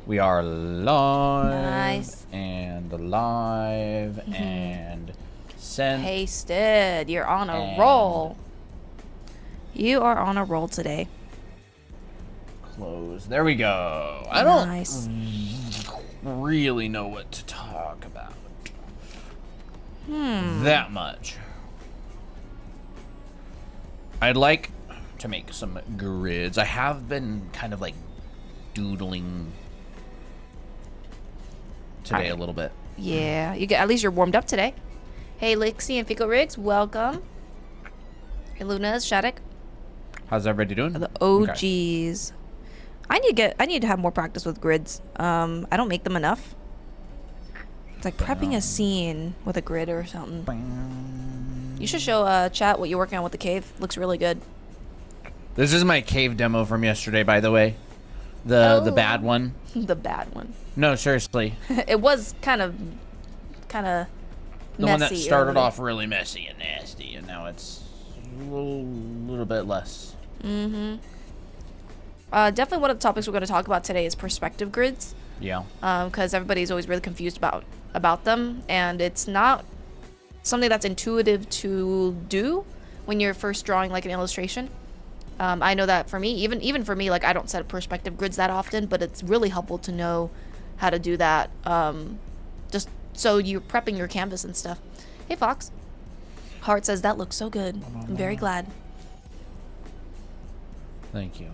We are live. Nice. And live and sent. Pasted. You're on a roll. You are on a roll today. Close. There we go. I don't really know what to talk about. That much. I'd like to make some grids. I have been kind of like doodling today a little bit. Yeah, you get, at least you're warmed up today. Hey, Lixie and Fico Riggs, welcome. Hey, Lunas, Shattuck. How's everybody doing? The OGs. Okay. I need to have more practice with grids. I don't make them enough. It's like prepping a scene with a grid or something. You should show chat what you're working on with the cave. Looks really good. This is my cave demo from yesterday, by the way. The bad one. The bad one. No, seriously. It was kind of messy. The one that started off really messy and nasty, and now it's a little bit less. Definitely one of the topics we're going to talk about today is perspective grids. Yeah. Because everybody's always really confused about them, and it's not something that's intuitive to do when you're first drawing like an illustration. I know that for me, even for me, like I don't set perspective grids that often, but it's really helpful to know how to do that. Just so you're prepping your canvas and stuff. Hey, Fox. Heart says that looks so good. I'm very glad. Thank you.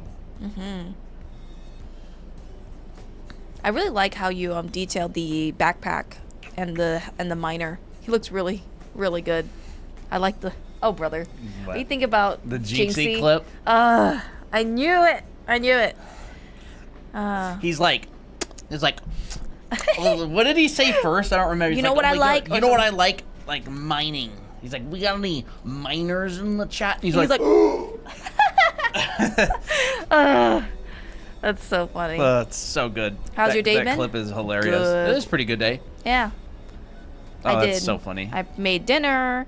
I really like how you detailed the backpack and the miner. He looks really, really good. I like the. Oh, brother. What do you think about the Jinxie clip? I knew it. I knew it. He's like, what did he say first? I don't remember. He's you know what I like? You know what I like? Like mining. He's like, we got any miners in the chat? He's like that's so funny. That's so good. How's your day been? That clip is hilarious. Good. It was a pretty good day. Yeah. Oh, I did. That's so funny. I made dinner.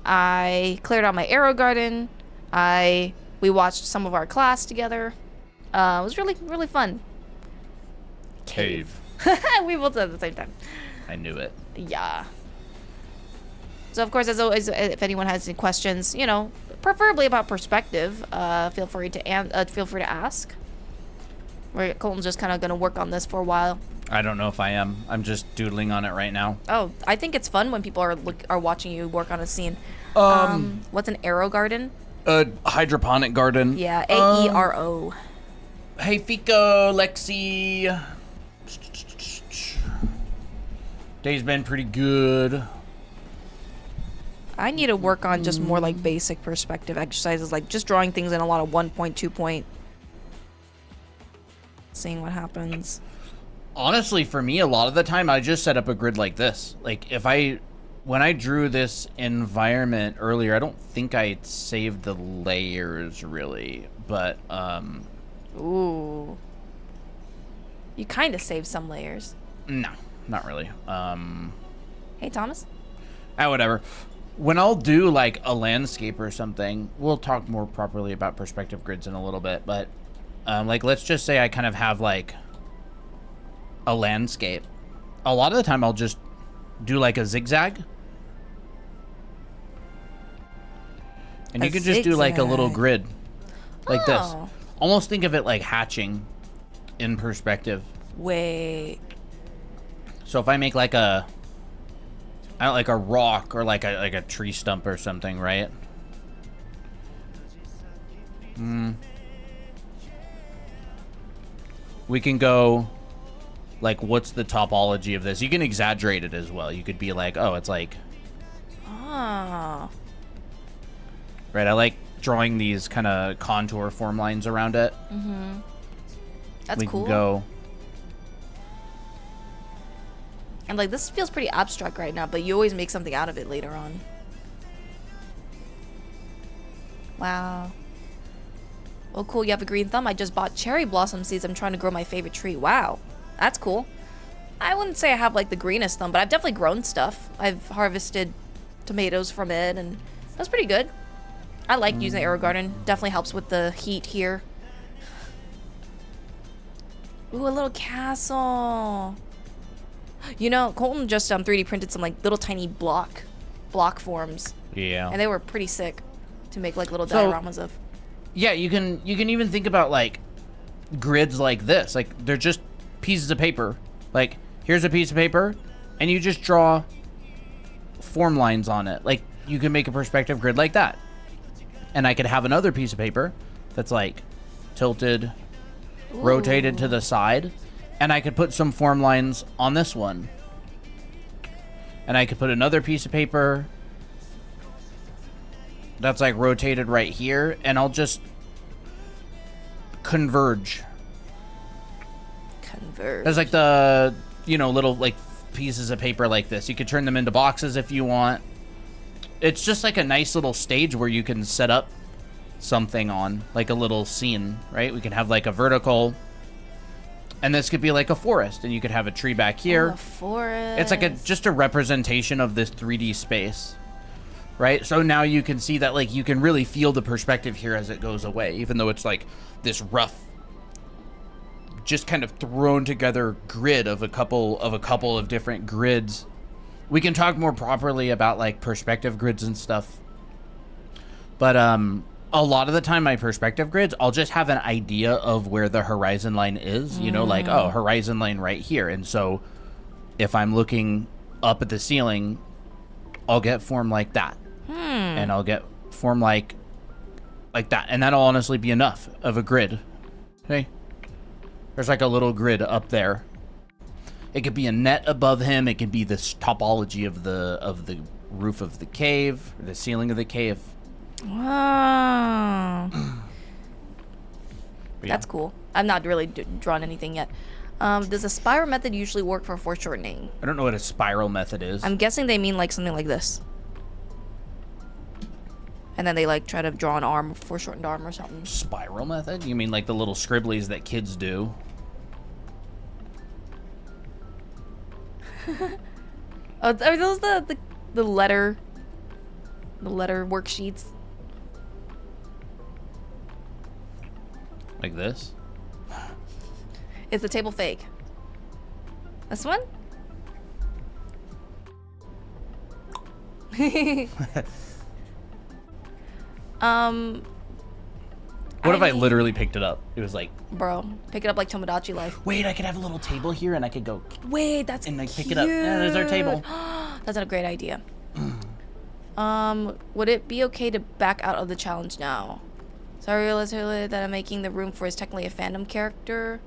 I cleared out my arrow garden. We watched some of our class together. It was really, really fun. Cave. We both did at the same time. I knew it. Yeah. So of course, as always, if anyone has any questions, you know, preferably about perspective, feel free to ask. Colton's just kind of gonna work on this for a while. I don't know if I am. I'm just doodling on it right now. Oh, I think it's fun when people are watching you work on a scene. What's an arrow garden? A hydroponic garden. Yeah, AERO. Hey, Fico, Lexi. Day's been pretty good. I need to work on just more like basic perspective exercises, like just drawing things in a lot of 1 point, 2 point. Seeing what happens. Honestly, for me, a lot of the time, I just set up a grid like this. Like, when I drew this environment earlier, I don't think I saved the layers, really. But, Ooh. You kind of saved some layers. No, not really. Hey, Thomas? Whatever. When I'll do, like, a landscape or something, we'll talk more properly about perspective grids in a little bit. But, like, let's just say I kind of have, like, a landscape. A lot of the time I'll just do like a zigzag. And you can just do like a little grid like this. Almost think of it like hatching in perspective. Wait. So if I make like a rock or like a tree stump or something, right? We can go like, what's the topology of this? You can exaggerate it as well. You could be like, oh, it's like... Oh. Right, I like drawing these kind of contour form lines around it. That's cool. We can go... And, like, this feels pretty abstract right now, but you always make something out of it later on. Wow. Oh, cool, you have a green thumb. I just bought cherry blossom seeds. I'm trying to grow my favorite tree. Wow. That's cool. I wouldn't say I have like the greenest thumb, but I've definitely grown stuff. I've harvested tomatoes from it, and that's pretty good. I like using the arrow garden. Definitely helps with the heat here. Ooh, a little castle. You know, Colton just 3D printed some like little tiny block forms, Yeah. and they were pretty sick to make like little So- dioramas of. Yeah, you can even think about like grids like this. Like they're just pieces of paper. Like here's a piece of paper, and you just draw form lines on it. Like you can make a perspective grid like that. And I could have another piece of paper that's like tilted, rotated to the side, and I could put some form lines on this one. And I could put another piece of paper that's like rotated right here, and I'll just converge. There's like the, little like pieces of paper like this. You could turn them into boxes if you want. It's just like a nice little stage where you can set up something on, like a little scene, right? We can have like a vertical, and this could be like a forest, and you could have a tree back here. Oh, a forest. It's like just a representation of this 3D space, right? So now you can see that like you can really feel the perspective here as it goes away, even though it's like this rough, just kind of thrown together grid of a couple of different grids. We can talk more properly about like perspective grids and stuff, but a lot of the time my perspective grids, I'll just have an idea of where the horizon line is, like, oh, horizon line right here. And so if I'm looking up at the ceiling, I'll get form like that. And I'll get form like that. And that'll honestly be enough of a grid. Okay. There's like a little grid up there. It could be a net above him. It could be this topology of the roof of the cave, or the ceiling of the cave. Wow. Yeah. That's cool. I've not really drawn anything yet. Does a spiral method usually work for foreshortening? I don't know what a spiral method is. I'm guessing they mean like something like this. And then they like try to draw an arm, foreshortened arm or something. Spiral method? You mean like the little scribblies that kids do? Oh, are those the letter worksheets? Like this? Is the table fake? This one? What if I literally picked it up? It was like, Bro, pick it up like Tomodachi Life. wait, I could have a little table here and I could go Wait, that's and like cute. pick it up. Yeah, there's our table. That's a great idea. Would it be okay to back out of the challenge now? Sorry, realized earlier that I'm making the room for is technically a fandom character.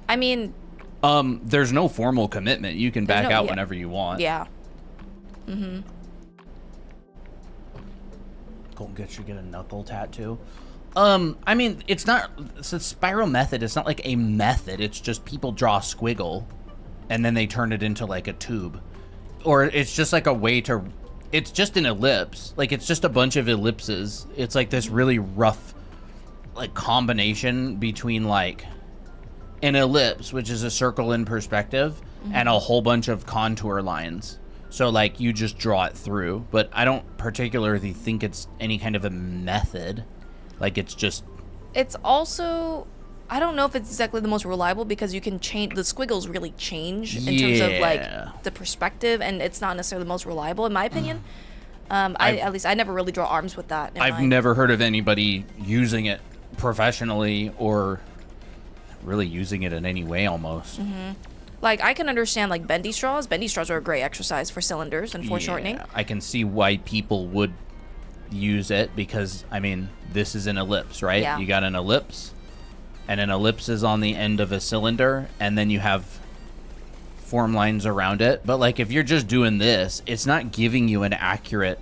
I mean, There's no formal commitment. You can back out whenever you want. yeah. Golden should get a knuckle tattoo. I mean, it's a spiral method. It's not like a method. It's just people draw a squiggle and then they turn it into like a tube. Or it's just like a way to, it's just an ellipse. Like it's just a bunch of ellipses. It's like this really rough like combination between like an ellipse, which is a circle in perspective, and a whole bunch of contour lines. So like you just draw it through, but I don't particularly think it's any kind of a method. Like it's just, It's also, I don't know if it's exactly the most reliable because you can change, the squiggles really change in terms of like the perspective, and it's not necessarily the most reliable in my opinion. At least I never really draw arms with that. I've never heard of anybody using it professionally or really using it in any way almost. Like, I can understand, like, bendy straws. Bendy straws are a great exercise for cylinders and foreshortening. Yeah, I can see why people would use it because, I mean, this is an ellipse, right? Yeah. You got an ellipse, and an ellipse is on the end of a cylinder, and then you have form lines around it. But, like, if you're just doing this, it's not giving you an accurate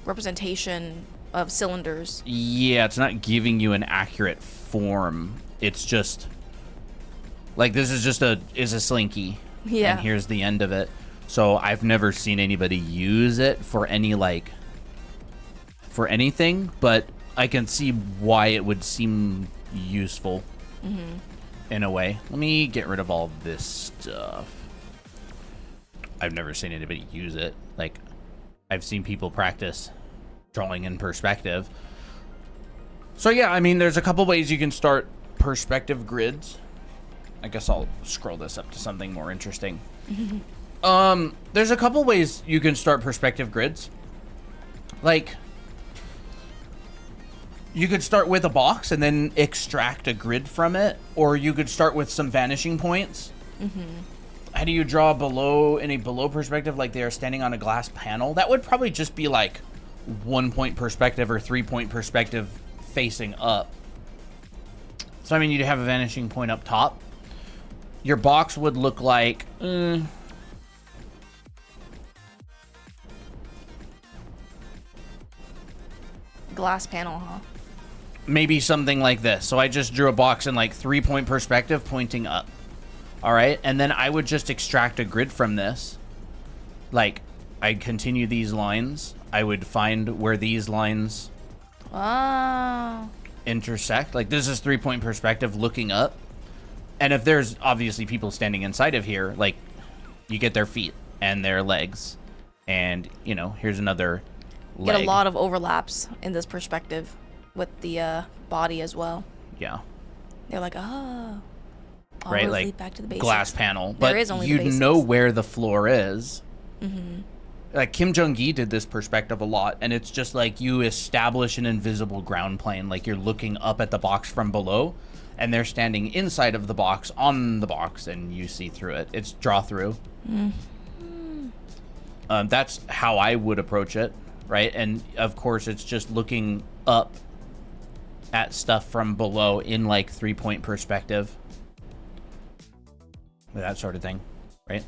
representation of cylinders. Yeah, it's not giving you an accurate form. It's just... like, this is just a slinky. Yeah. And here's the end of it. So I've never seen anybody use it for any, like, for anything, but I can see why it would seem useful in a way. Let me get rid of all this stuff. I've never seen anybody use it. Like, I've seen people practice drawing in perspective. So yeah, I mean, there's a couple ways you can start perspective grids. I guess I'll scroll this up to something more interesting. There's a couple ways you can start perspective grids. Like, you could start with a box and then extract a grid from it, or you could start with some vanishing points. How do you draw any below perspective, like they are standing on a glass panel? That would probably just be like 1 point perspective or 3 point perspective facing up. So I mean, you'd have a vanishing point up top. Your box would look like glass panel, huh? maybe something like this. So I just drew a box in like 3 point perspective pointing up. All right, and then I would just extract a grid from this. Like, I'd continue these lines. I would find where these lines intersect. Like, this is 3 point perspective looking up. And if there's obviously people standing inside of here, like, you get their feet and their legs. And, you know, here's another leg. Get a lot of overlaps in this perspective with the body as well. Yeah. They're like, oh. Right, like back to the basics. Glass panel, but only you the basics. know where the floor is. Like Kim Jong-gi did this perspective a lot, and it's just like you establish an invisible ground plane, like you're looking up at the box from below, and they're standing inside of the box on the box, and you see through it. It's draw through. That's how I would approach it, right? And of course, it's just looking up at stuff from below in like 3 point perspective. That sort of thing, right?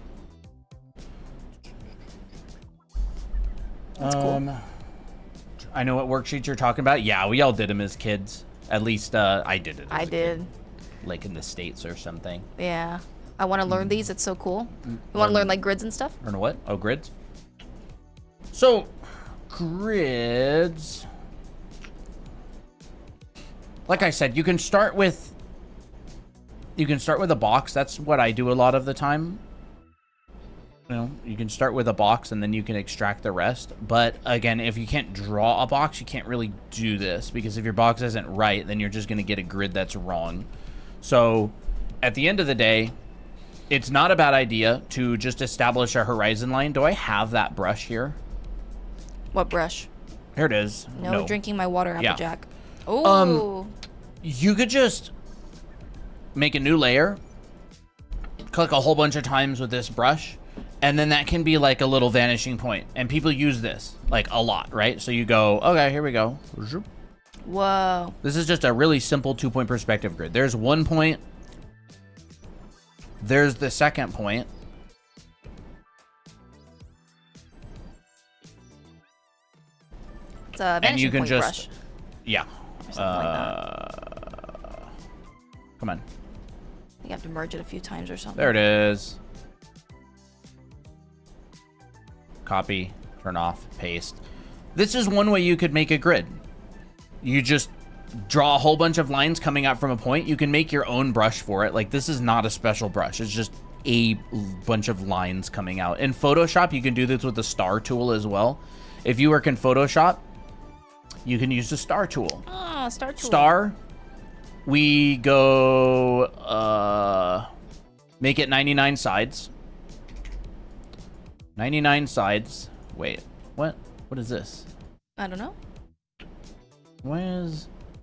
That's cool. I know what worksheets you're talking about. Yeah, we all did them as kids. At least I did it. I did. Like in the States or something. Yeah. I want to learn these. It's so cool. You want to learn like grids and stuff? Learn what? Oh, grids? So, grids. Like I said, you can start with a box. That's what I do a lot of the time. You know, you can start with a box and then you can extract the rest. But again, if you can't draw a box, you can't really do this, because if your box isn't right, then you're just going to get a grid that's wrong. So at the end of the day, it's not a bad idea to just establish a horizon line. Do I have that brush here? What brush? Here it is. No, drinking my water, Yeah. Applejack. Oh. You could just make a new layer, click a whole bunch of times with this brush, and then that can be like a little vanishing point. And people use this like a lot, right? So you go, okay, here we go. Whoa. This is just a really simple 2 point perspective grid. There's 1 point. There's the second point. It's a vanishing And you can point just, brush. yeah. Or something like Come on. You have to merge it a few times or something. There it is. Copy, turn off, paste. This is one way you could make a grid. You just draw a whole bunch of lines coming out from a point. You can make your own brush for it. Like, this is not a special brush. It's just a bunch of lines coming out. In Photoshop, you can do this with the star tool as well. If you work in Photoshop, you can use the star tool. Ah, star tool. Star. We go, make it 99 sides. 99 sides. Wait, what? What is this? I don't know.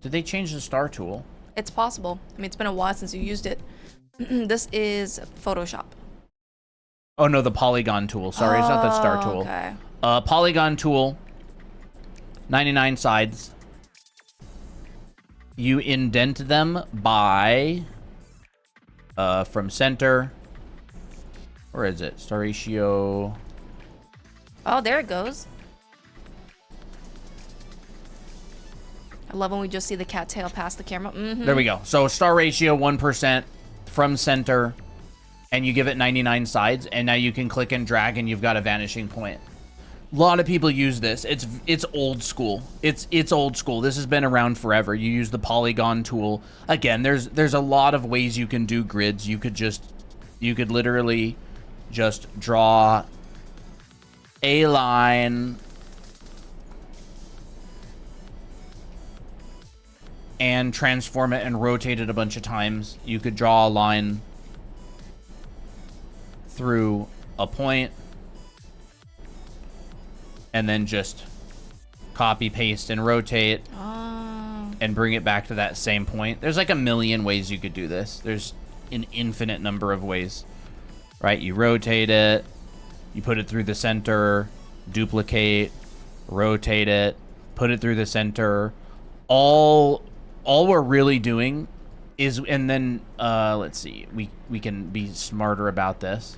Did they change the star tool? It's possible. I mean, it's been a while since you used it. This is Photoshop. Oh no, the polygon tool. Sorry, it's not the star tool. Okay. Polygon tool. 99 sides. You indent them by from center. Where is it? Star ratio. Oh, there it goes. I love when we just see the cattail past the camera. There we go. So star ratio 1% from center, and you give it 99 sides, and now you can click and drag, and you've got a vanishing point. A lot of people use this. It's old school. It's old school. This has been around forever. You use the polygon tool. Again, there's a lot of ways you can do grids. You could literally just draw a line and transform it and rotate it a bunch of times. You could draw a line through a point and then just copy, paste, and rotate and bring it back to that same point. There's like a million ways you could do this. There's an infinite number of ways, right? You rotate it, you put it through the center, duplicate, rotate it, put it through the center. All we're really doing is, and then let's see, we can be smarter about this.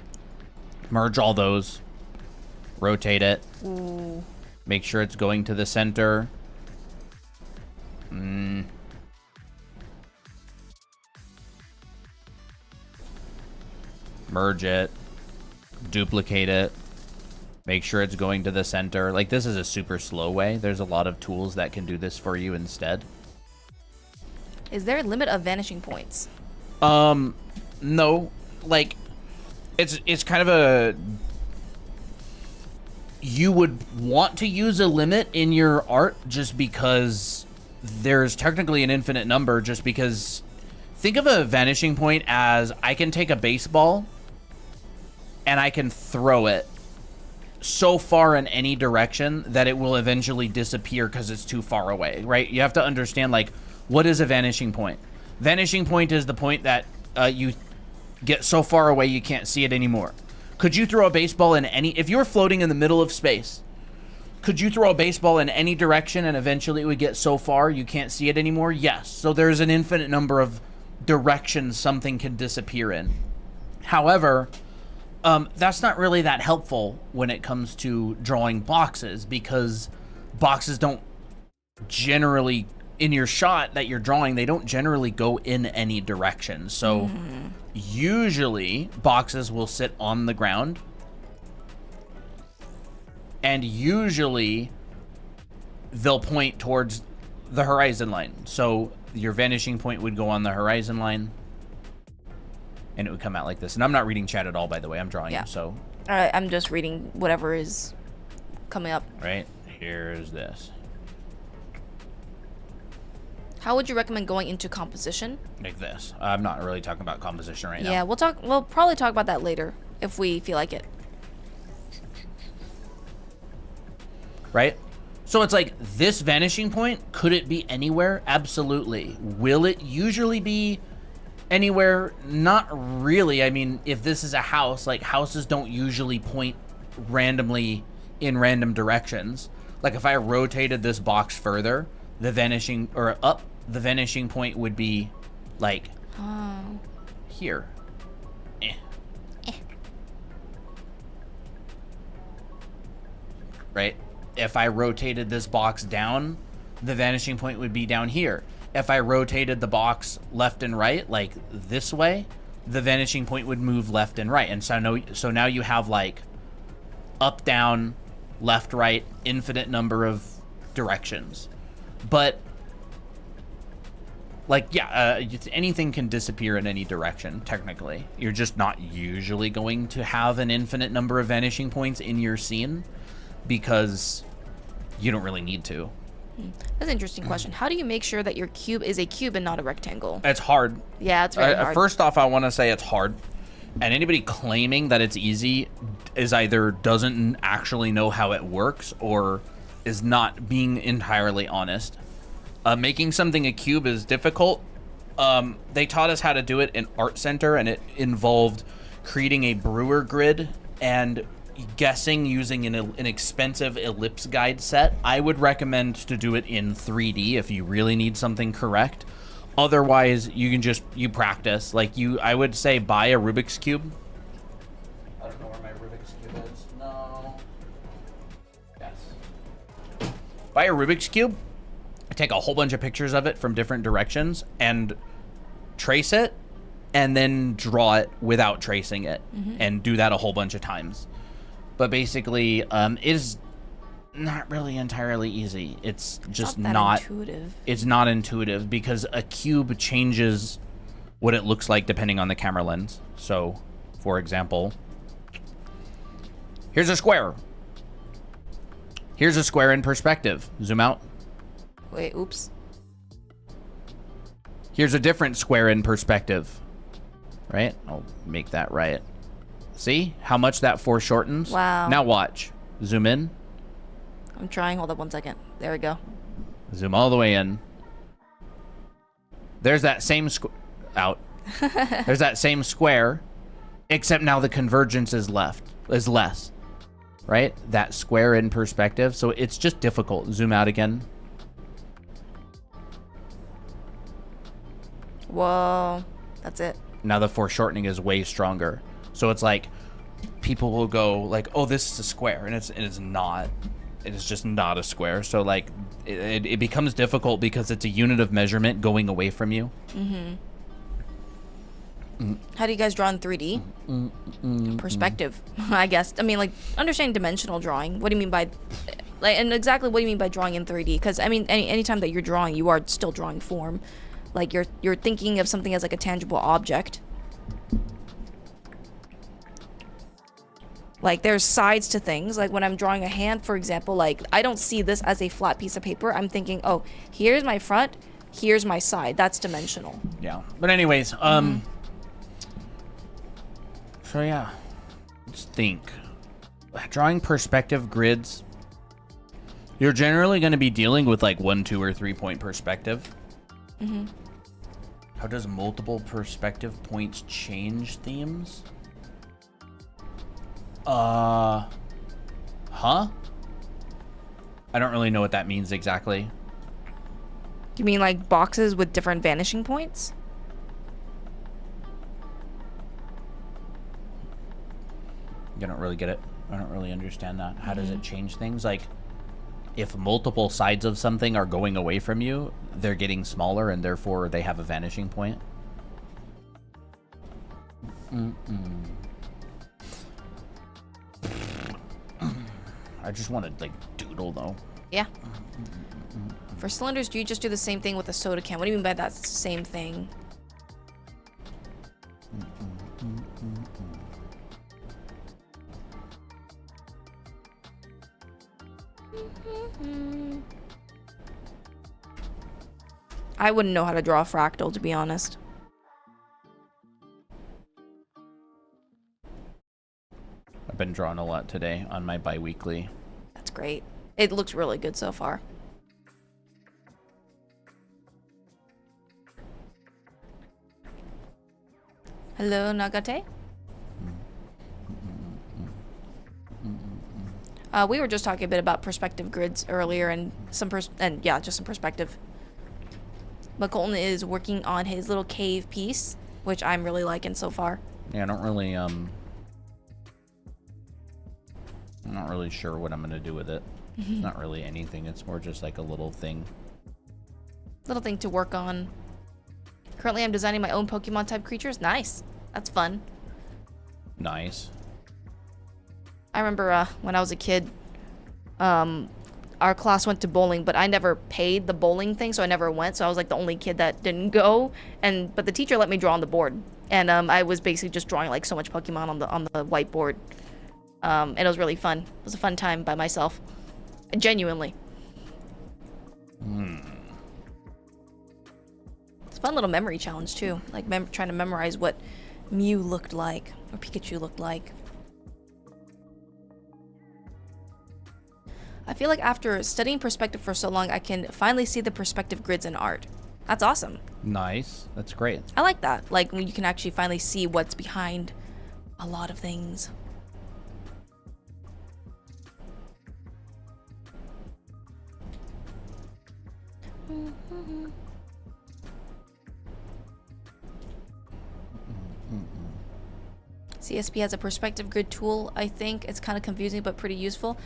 Merge all those, rotate it. Ooh. Make sure it's going to the center. Merge it, duplicate it, make sure it's going to the center. Like, this is a super slow way. There's a lot of tools that can do this for you instead. Is there a limit of vanishing points? No. Like, it's kind of a... You would want to use a limit in your art just because there's technically an infinite number, just because... Think of a vanishing point as I can take a baseball and I can throw it so far in any direction that it will eventually disappear because it's too far away, right? You have to understand, like, what is a vanishing point? Vanishing point is the point that you get so far away you can't see it anymore. Could you throw a baseball in any... If you were floating in the middle of space, could you throw a baseball in any direction and eventually it would get so far you can't see it anymore? Yes. So there's an infinite number of directions something can disappear in. However, that's not really that helpful when it comes to drawing boxes, because boxes don't generally, in your shot that you're drawing, they don't generally go in any direction. So usually boxes will sit on the ground, and usually they'll point towards the horizon line. So your vanishing point would go on the horizon line, and it would come out like this. And I'm not reading chat at all, by the way. I'm drawing, so... I'm just reading whatever is coming up. Right? Here's this. How would you recommend going into composition? Like this. I'm not really talking about composition right now. Yeah, we'll probably talk about that later, if we feel like it. Right? So it's like, this vanishing point, could it be anywhere? Absolutely. Will it usually be anywhere? Not really. I mean, if this is a house, like, houses don't usually point randomly in random directions. Like, if I rotated this box further, the vanishing, or up, the vanishing point would be, like, here. Right? If I rotated this box down, the vanishing point would be down here. If I rotated the box left and right, like this way, the vanishing point would move left and right. And so now you have, like, up, down, left, right, infinite number of directions. But, like, yeah, anything can disappear in any direction, technically. You're just not usually going to have an infinite number of vanishing points in your scene, because you don't really need to. That's an interesting question. How do you make sure that your cube is a cube and not a rectangle? It's hard. Yeah, it's very hard. First off, I want to say it's hard. And anybody claiming that it's easy is either doesn't actually know how it works or is not being entirely honest. Making something a cube is difficult. They taught us how to do it in Art Center, and it involved creating a brewer grid and guessing using an expensive ellipse guide set. I would recommend to do it in 3D if you really need something correct. Otherwise, you can just, you practice. Like, I would say buy a Rubik's Cube. I don't know where my Rubik's Cube is. No. Yes. Buy a Rubik's Cube, take a whole bunch of pictures of it from different directions, and trace it, and then draw it without tracing it, and do that a whole bunch of times. But basically, it is not really entirely easy. It's just not intuitive. It's not intuitive because a cube changes what it looks like depending on the camera lens. So, for example, here's a square. Here's a square in perspective. Zoom out. Wait, oops. Here's a different square in perspective. Right? I'll make that right. See how much that foreshortens? Wow. Now watch. Zoom in. I'm trying. Hold up 1 second. There we go. Zoom all the way in. There's that same out. There's that same square, except now the convergence is less, right? That square in perspective. So it's just difficult. Zoom out again. Whoa. That's it. Now the foreshortening is way stronger. So it's like people will go like, oh, this is a square, and it's not. It is just not a square. So like it becomes difficult because it's a unit of measurement going away from you. How do you guys draw in 3D? Perspective, I guess. I mean, like, understanding dimensional drawing. What do you mean by, like, and exactly what do you mean by drawing in 3D? Because I mean, anytime that you're drawing, you are still drawing form. Like you're thinking of something as like a tangible object. Like there's sides to things. Like when I'm drawing a hand, for example, like I don't see this as a flat piece of paper. I'm thinking, oh, here's my front, here's my side. That's dimensional. Yeah. But anyways, so yeah, let's think. Drawing perspective grids. You're generally going to be dealing with like 1, 2, or 3 point perspective. How does multiple perspective points change themes? Huh? I don't really know what that means exactly. You mean like boxes with different vanishing points? I don't really get it. I don't really understand that. How does it change things? Like, if multiple sides of something are going away from you, they're getting smaller and therefore they have a vanishing point. I just want to like doodle though. Yeah. For cylinders, do you just do the same thing with a soda can? What do you mean by that same thing? I wouldn't know how to draw a fractal, to be honest. I've been drawing a lot today on my bi-weekly. That's great. It looks really good so far. Hello, Nagate? We were just talking a bit about perspective grids earlier and just some perspective. But Colton is working on his little cave piece, which I'm really liking so far. Yeah, I don't really, I'm not really sure what I'm gonna do with it. It's not really anything. It's more just like a little thing. Little thing to work on. Currently, I'm designing my own Pokemon type creatures. Nice. That's fun. Nice. I remember when I was a kid, our class went to bowling, but I never paid the bowling thing, so I never went. So I was like the only kid that didn't go. But the teacher let me draw on the board, and I was basically just drawing like so much Pokemon on the whiteboard. And it was really fun. It was a fun time by myself, genuinely. It's a fun little memory challenge too, like trying to memorize what Mew looked like or Pikachu looked like. I feel like after studying perspective for so long, I can finally see the perspective grids in art. That's awesome. Nice. That's great. I like that. Like when you can actually finally see what's behind a lot of things. CSP has a perspective grid tool. I think it's kind of confusing but pretty useful.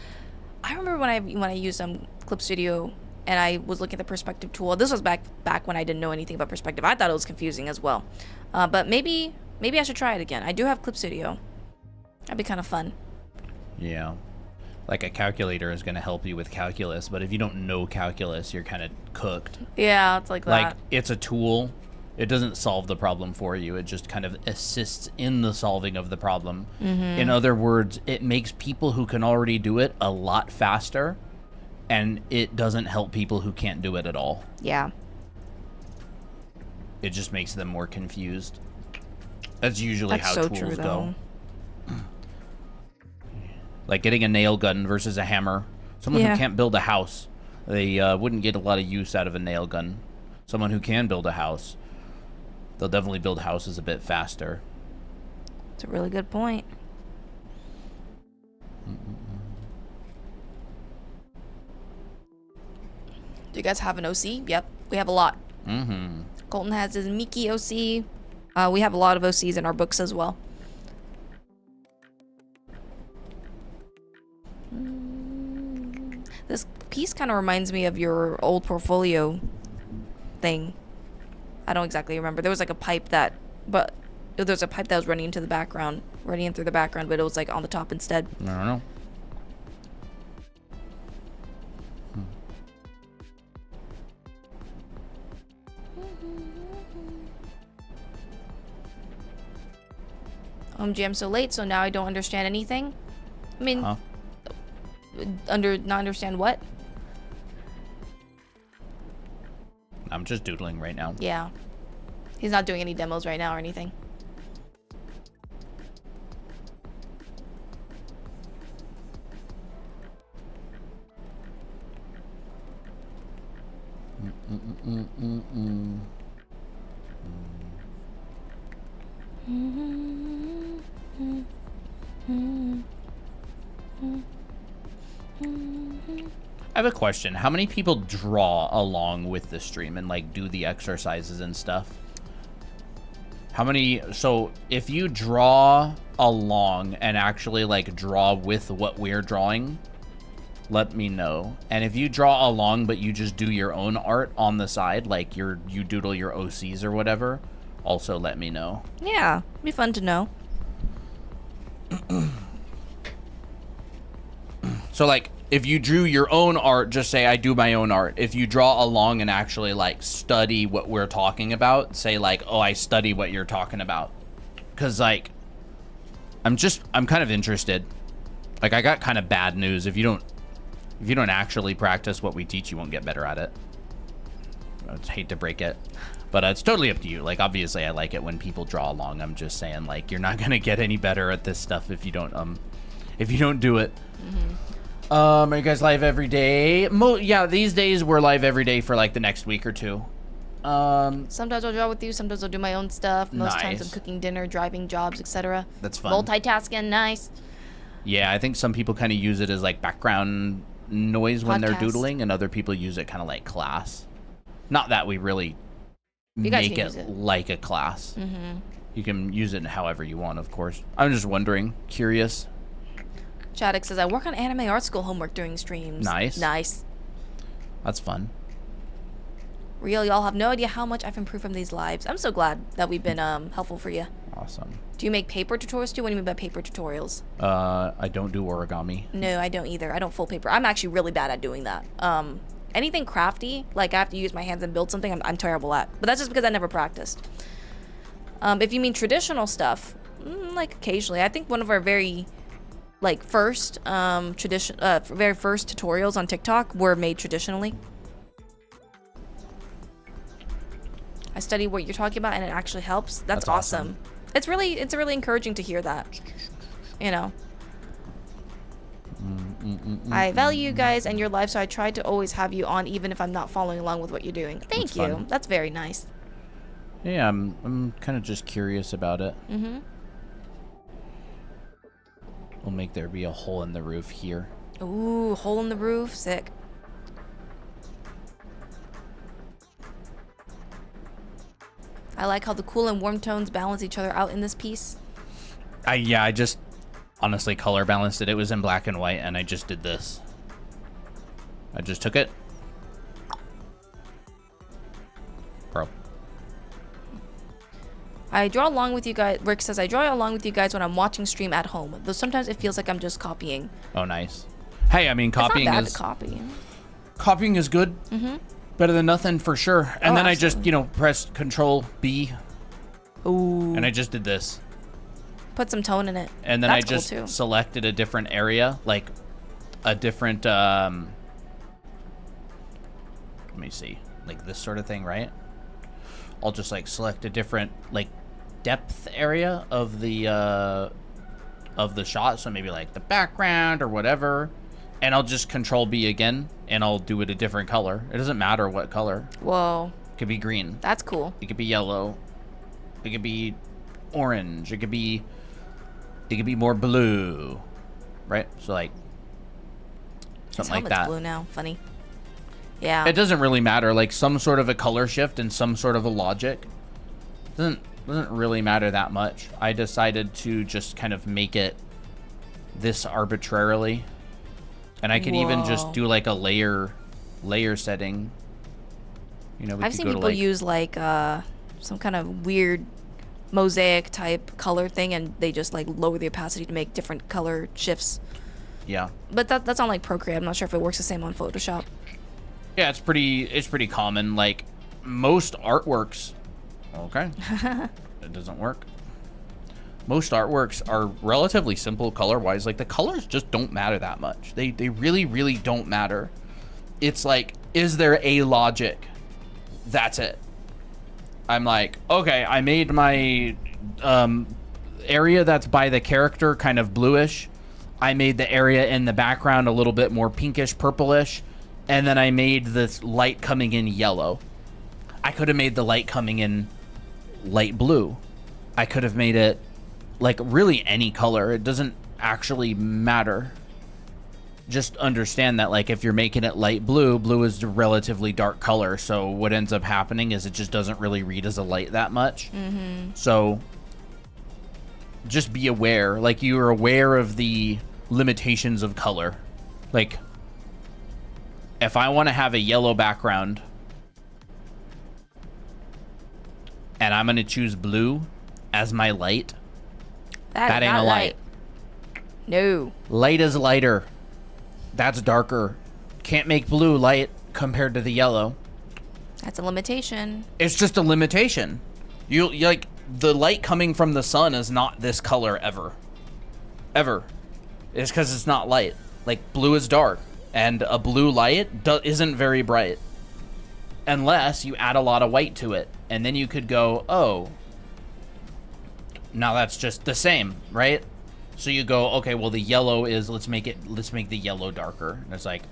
I remember when I used Clip Studio and I was looking at the perspective tool. This was back when I didn't know anything about perspective. I thought it was confusing as well. But maybe I should try it again. I do have Clip Studio. That'd be kind of fun. Yeah. Like a calculator is going to help you with calculus, but if you don't know calculus, you're kind of cooked. Yeah, it's like that. Like, it's a tool. It doesn't solve the problem for you. It just kind of assists in the solving of the problem. In other words, it makes people who can already do it a lot faster, and it doesn't help people who can't do it at all. Yeah. It just makes them more confused. That's usually how tools go. Like getting a nail gun versus a hammer. Someone who can't build a house, they wouldn't get a lot of use out of a nail gun. Someone who can build a house, they'll definitely build houses a bit faster. That's a really good point. Do you guys have an OC? Yep, we have a lot. Mm-hmm. Colton has his Miki OC. We have a lot of OCs in our books as well. This piece kind of reminds me of your old portfolio thing. I don't exactly remember. There was like a pipe that, but there's a pipe that was running into the background, running in through the background, but it was like on the top instead. I don't know. Gee, I'm so late, so now I don't understand anything. I mean, Huh? not understand what? I'm just doodling right now. Yeah. He's not doing any demos right now or anything. I have a question. How many people draw along with the stream and like do the exercises and stuff? How many? So if you draw along and actually like draw with what we're drawing, let me know. And if you draw along but you just do your own art on the side, like you doodle your OCs or whatever, also let me know. Yeah, be fun to know. So like if you drew your own art, just say I do my own art. If you draw along and actually like study what we're talking about, say like, oh, I study what you're talking about. Cause like I'm kind of interested. Like I got kind of bad news. If you don't actually practice what we teach, you won't get better at it. I hate to break it, but it's totally up to you. Like obviously I like it when people draw along. I'm just saying like you're not gonna get any better at this stuff if you don't do it. Are you guys live every day? Yeah, these days we're live every day for like the next week or two. Sometimes I'll draw with you, sometimes I'll do my own stuff. Most times I'm Nice. cooking dinner, driving jobs, etc. That's fun. Multitasking, nice. Yeah, I think some people kind of use it as like background noise when they're Podcast. doodling, and other people use it kind of like class. Not that we really You guys make can it use it. like a class. You can use it however you want, of course. I'm just wondering, curious. Chaddock says, I work on anime art school homework during streams. Nice. Nice. That's fun. Real, y'all have no idea how much I've improved from these lives. I'm so glad that we've been helpful for you. Awesome. Do you make paper tutorials too? What do you mean by paper tutorials? I don't do origami. No, I don't either. I don't full paper. I'm actually really bad at doing that. Anything crafty, like I have to use my hands and build something, I'm terrible at. But that's just because I never practiced. If you mean traditional stuff, like occasionally. I think one of our very first very first tutorials on TikTok were made traditionally. I study what you're talking about and it actually helps. That's awesome. It's really encouraging to hear that. You know. I value you guys and your life, so I try to always have you on even if I'm not following along with what you're doing. Thank That's you. fun. That's very nice. Yeah, I'm kind of just curious about it. We'll make there be a hole in the roof here. Ooh, hole in the roof. Sick. I like how the cool and warm tones balance each other out in this piece. I just honestly color balanced it. It was in black and white, and I just did this. I just took it. Bro. I draw along with you guys. Rick says, I draw along with you guys when I'm watching stream at home, though sometimes it feels like I'm just copying. Oh, nice. Hey, I mean, copying it's not bad is to copy. copying is good. Better than nothing for sure. And Oh, then absolutely. I just, pressed Control B, Ooh. and I just did this. Put some tone in it. And then That's I cool, just too. selected a different area, like a different, let me see, like this sort of thing, right? I'll just like select a different like depth area of the of the shot. So maybe like the background or whatever. And I'll just control B again, and I'll do it a different color. It doesn't matter what color. Whoa. It could be green. That's cool. It could be yellow. It could be orange. It could be more blue. Right? So like something like that. Blue now. Funny. Yeah. It doesn't really matter. Like some sort of a color shift and some sort of a logic doesn't really matter that much. I decided to just kind of make it this arbitrarily. And I could even just do like a layer setting. You know, I've seen people use like some kind of weird mosaic type color thing, and they just like lower the opacity to make different color shifts. Yeah. But that's on like Procreate. I'm not sure if it works the same on Photoshop. Yeah, it's pretty common. Like most artworks. Okay. It doesn't work. Most artworks are relatively simple color-wise. Like, the colors just don't matter that much. They really, really don't matter. It's like, is there a logic? That's it. I'm like, okay, I made my area that's by the character kind of bluish. I made the area in the background a little bit more pinkish, purplish. And then I made this light coming in yellow. I could have made the light coming in light blue. I could have made it like really any color. It doesn't actually matter. Just understand that like if you're making it light blue, blue is a relatively dark color. So what ends up happening is it just doesn't really read as a light that much. So just be aware, like you're aware of the limitations of color. Like if I want to have a yellow background and I'm going to choose blue as my light, that ain't a light. No. Light is lighter. That's darker. Can't make blue light compared to the yellow. That's a limitation. It's just a limitation. You like the light coming from the sun is not this color ever. Ever. It's because it's not light. Like blue is dark, and a blue light isn't very bright. Unless you add a lot of white to it, and then you could go, oh, now that's just the same, right? So you go, okay, well the yellow is, let's make the yellow darker. And it's like,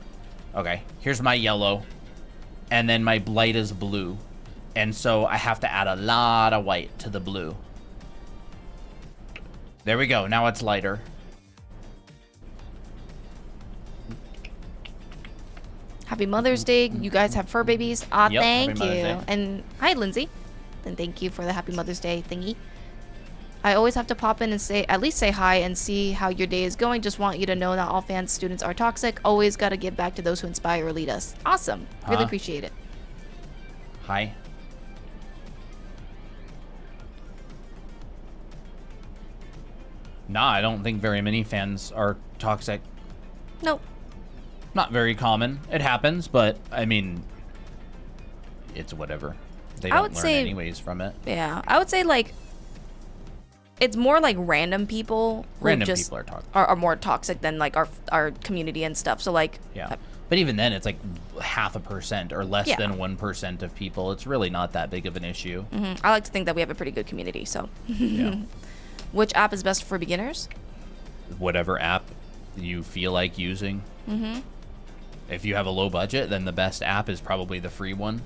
okay, here's my yellow, and then my light is blue. And so I have to add a lot of white to the blue. There we go, now it's lighter. Happy Mother's Day. You guys have fur babies. Aw, Yep, thank happy you. Mother's Day. And hi, Lindsay. And thank you for the Happy Mother's Day thingy. I always have to pop in and at least say hi and see how your day is going. Just want you to know not all fans, students are toxic. Always got to give back to those who inspire or lead us. Awesome. Really appreciate it. Hi. Nah, I don't think very many fans are toxic. Nope. Not very common. It happens, but I mean, it's whatever. They don't learn anyways from it. Yeah, I would say like it's more like random people. Random people are toxic. Are more toxic than like our community and stuff. So like yeah. But even then, it's like 0.5% or less than 1% of people. It's really not that big of an issue. I like to think that we have a pretty good community. So, yeah. Which app is best for beginners? Whatever app you feel like using. If you have a low budget, then the best app is probably the free one.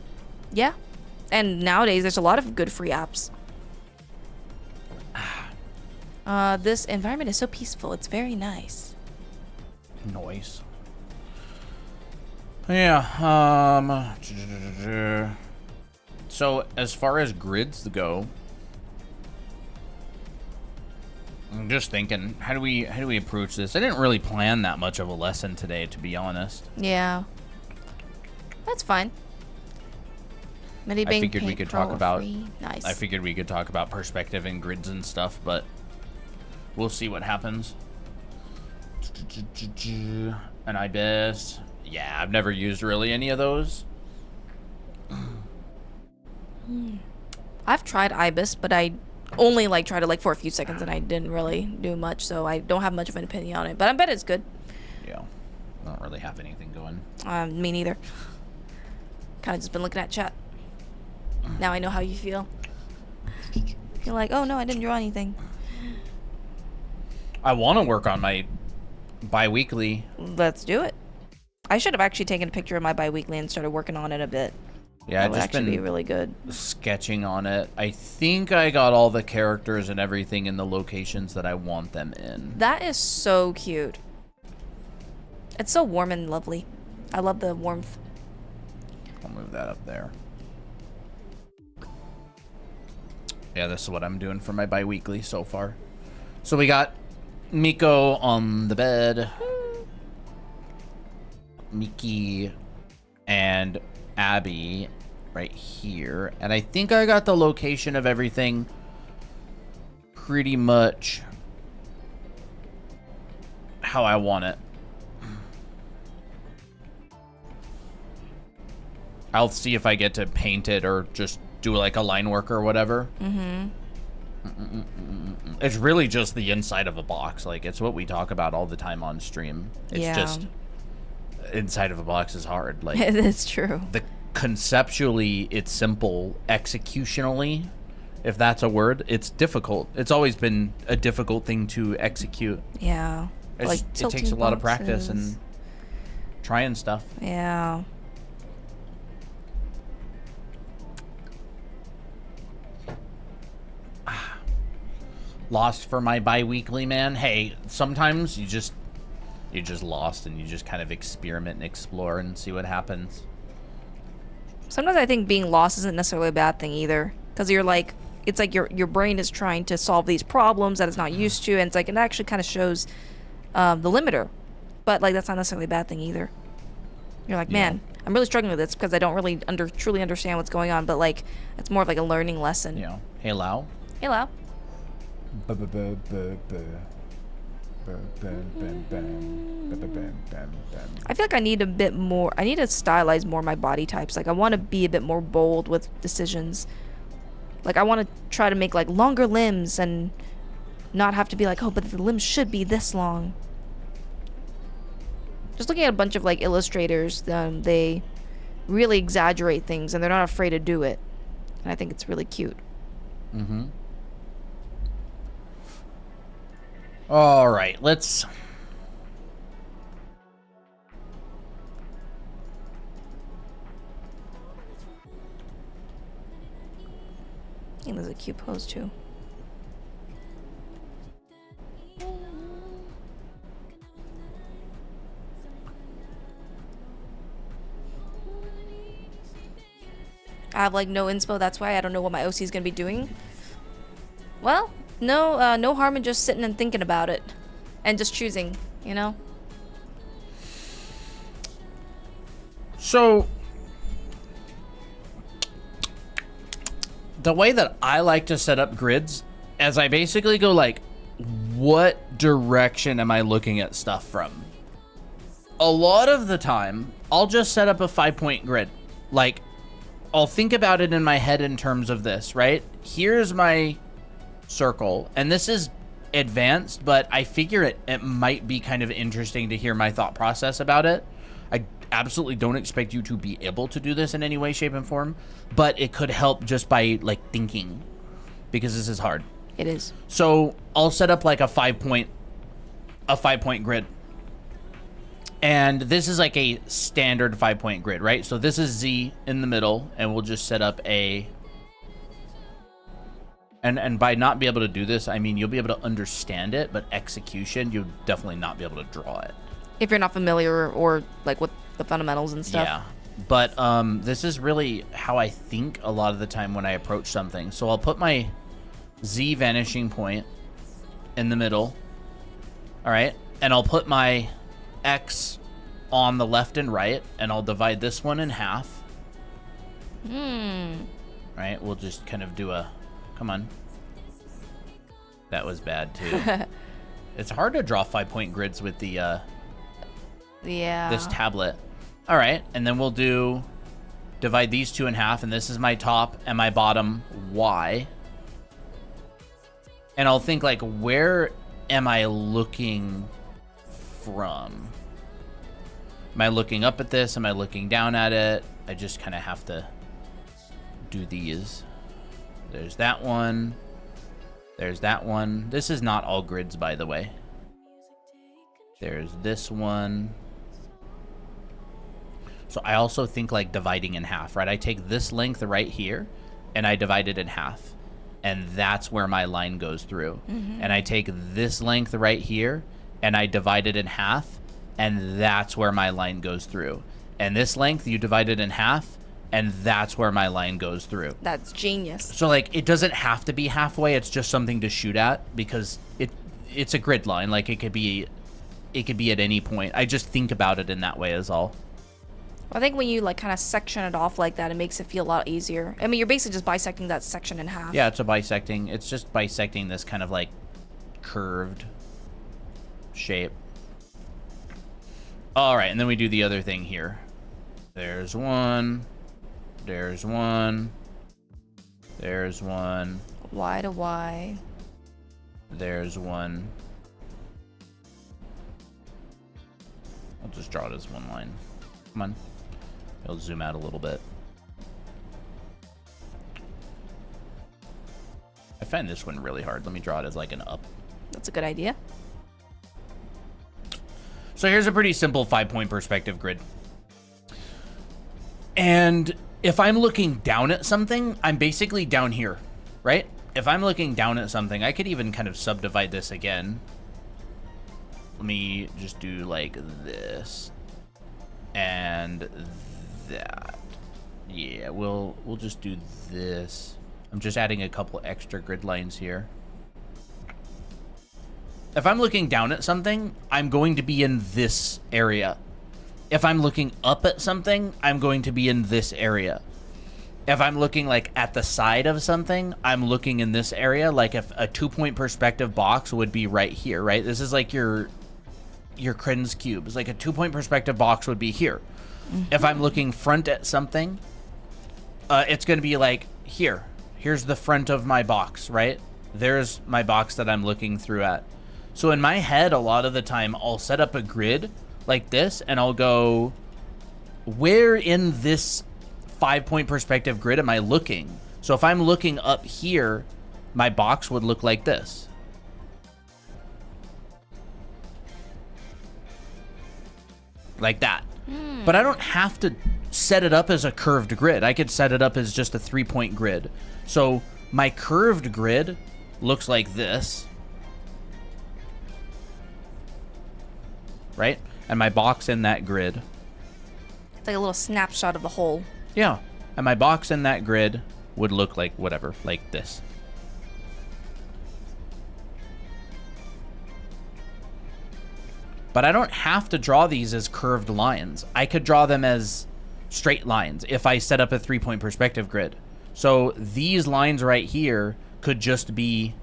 Yeah. And nowadays, there's a lot of good free apps. This environment is so peaceful. It's very nice. Noise. Yeah. So as far as grids go, I'm just thinking, how do we approach this? I didn't really plan that much of a lesson today, to be honest. Yeah. That's fine. I figured we could talk about nice. I figured we could talk about perspective and grids and stuff, but we'll see what happens. And IBIS. Yeah, I've never used really any of those. I've tried IBIS, but I only like tried it like for a few seconds and I didn't really do much, so I don't have much of an opinion on it, but I bet it's good. Yeah. I don't really have anything going. Me neither. Kind of just been looking at chat. Now I know how you feel. You're like, oh no, I didn't draw anything. I want to work on my bi-weekly. Let's do it. I should have actually taken a picture of my bi-weekly and started working on it a bit. Yeah, that would just actually been be really good. sketching on it. I think I got all the characters and everything in the locations that I want them in. That is so cute. It's so warm and lovely. I love the warmth. I'll move that up there. Yeah, this is what I'm doing for my bi-weekly so far. So we got Miko on the bed. Miki and Abby right here. And I think I got the location of everything pretty much how I want it. I'll see if I get to paint it or just do like a line work or whatever. It's really just the inside of a box. Like, it's what we talk about all the time on stream. It's just inside of a box is hard. Like, It is true. Conceptually, it's simple. Executionally, if that's a word, it's difficult. It's always been a difficult thing to execute. Yeah. It takes a lot of practice and trying stuff. Yeah. Lost for my bi-weekly, man. Hey, sometimes you're just lost and you just kind of experiment and explore and see what happens. Sometimes I think being lost isn't necessarily a bad thing either, because you're like, it's like your brain is trying to solve these problems that it's not used to, and it's like it actually kind of shows the limiter, but like that's not necessarily a bad thing either. You're like, man, I'm really struggling with this because I don't really truly understand what's going on, but like it's more of like a learning lesson. Yeah. Hey, Lau. Hey, Lau. I feel like I need a bit more. I need to stylize more my body types. Like I want to be a bit more bold with decisions. Like I want to try to make like longer limbs and not have to be like, oh, but the limbs should be this long. Just looking at a bunch of like illustrators, they really exaggerate things and they're not afraid to do it. And I think it's really cute. All right, let's... I think there's a cute pose too. I have like no inspo, that's why I don't know what my OC is gonna be doing. Well, no harm in just sitting and thinking about it and just choosing, you know? So, the way that I like to set up grids, as I basically go like, what direction am I looking at stuff from? A lot of the time, I'll just set up a 5-point grid. Like, I'll think about it in my head in terms of this, right? Here's my circle, and this is advanced, but I figure it might be kind of interesting to hear my thought process about it. I absolutely don't expect you to be able to do this in any way, shape, and form, but it could help just by like thinking, because this is hard. It is. So I'll set up like a 5-point grid. And this is like a standard 5-point grid, right? So this is Z in the middle, and we'll just set up a... And by not be able to do this, I mean you'll be able to understand it, but execution, you'll definitely not be able to draw it. If you're not familiar or like with the fundamentals and stuff. Yeah, but this is really how I think a lot of the time when I approach something. So I'll put my Z vanishing point in the middle, all right? And I'll put my X on the left and right, and I'll divide this one in half. Right, we'll just kind of do a... Come on. That was bad, too. It's hard to draw 5-point grids with the, this tablet. All right, and then we'll divide these two in half, and this is my top and my bottom Y. And I'll think, like, where am I looking from? Am I looking up at this? Am I looking down at it? I just kind of have to do these. There's that one. There's that one. This is not all grids, by the way. There's this one. So I also think like dividing in half, right? I take this length right here and I divide it in half. And that's where my line goes through. And I take this length right here and I divide it in half, and that's where my line goes through. And this length, you divide it in half, and that's where my line goes through. That's genius. So like, it doesn't have to be halfway. It's just something to shoot at, because it's a grid line. Like it could be at any point. I just think about it in that way is all. I think when you like kind of section it off like that, it makes it feel a lot easier. I mean, you're basically just bisecting that section in half. Yeah, it's just bisecting this kind of like curved shape. All right, and then we do the other thing here. There's one. There's one. There's one. Y to Y. There's one. I'll just draw it as one line. Come on. It'll zoom out a little bit. I find this one really hard. Let me draw it as like an up. That's a good idea. So here's a pretty simple 5-point perspective grid. And if I'm looking down at something, I'm basically down here, right? If I'm looking down at something, I could even kind of subdivide this again. Let me just do like this and that. Yeah, we'll just do this. I'm just adding a couple extra grid lines here. If I'm looking down at something, I'm going to be in this area. If I'm looking up at something, I'm going to be in this area. If I'm looking like at the side of something, I'm looking in this area. Like if a 2-point perspective box would be right here, right? This is like your Kren's cube. It's like a 2-point perspective box would be here. If I'm looking front at something, it's going to be like here. Here's the front of my box, right? There's my box that I'm looking through at. So in my head, a lot of the time, I'll set up a grid like this, and I'll go, where in this 5-point perspective grid am I looking? So if I'm looking up here, my box would look like this. Like that. But I don't have to set it up as a curved grid. I could set it up as just a 3-point grid. So my curved grid looks like this. Right? And my box in that grid. It's like a little snapshot of the whole. Yeah. And my box in that grid would look like whatever, like this. But I don't have to draw these as curved lines. I could draw them as straight lines if I set up a 3-point perspective grid. So these lines right here could just be,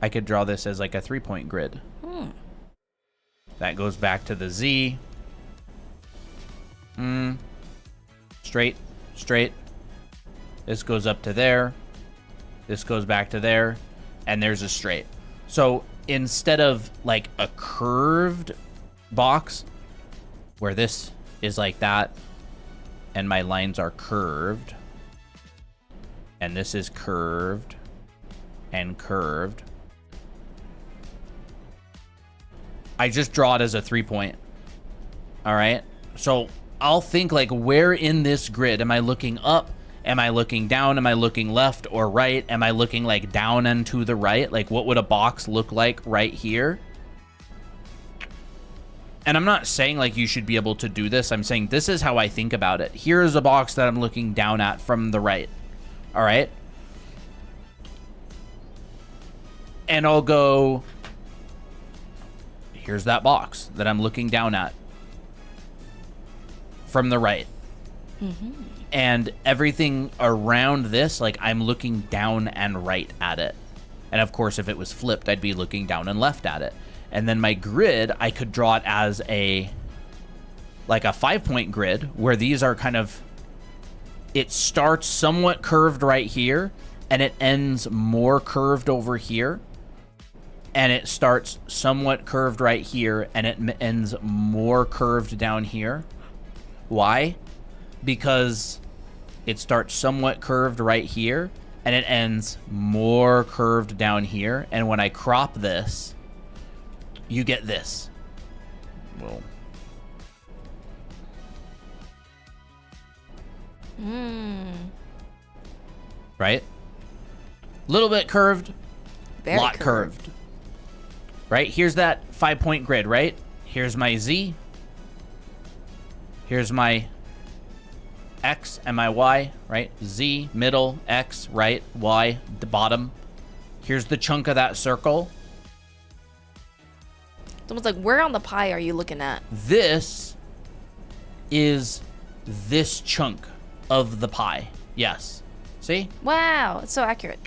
I could draw this as like a 3-point grid. That goes back to the Z. Straight, straight. This goes up to there. This goes back to there. And there's a straight. So instead of like a curved box where this is like that and my lines are curved and this is curved and curved, I just draw it as a 3-point. All right. So I'll think like, where in this grid am I looking up? Am I looking down? Am I looking left or right? Am I looking like down and to the right? Like what would a box look like right here? And I'm not saying like you should be able to do this. I'm saying this is how I think about it. Here's a box that I'm looking down at from the right. All right. And I'll go, here's that box that I'm looking down at from the right. And everything around this, like I'm looking down and right at it. And of course, if it was flipped, I'd be looking down and left at it. And then my grid, I could draw it as like a 5-point grid where these are kind of, it starts somewhat curved right here and it ends more curved over here. And it starts somewhat curved right here and it ends more curved down here. Why? Because it starts somewhat curved right here and it ends more curved down here. And when I crop this, you get this. Well. Right? Little bit curved, Very lot curved. Right? Here's that 5-point grid, right? Here's my Z. Here's my X and my Y, right? Z, middle, X, right, Y, the bottom. Here's the chunk of that circle. It's almost like, where on the pie are you looking at? This is this chunk of the pie. Yes. See? Wow, it's so accurate.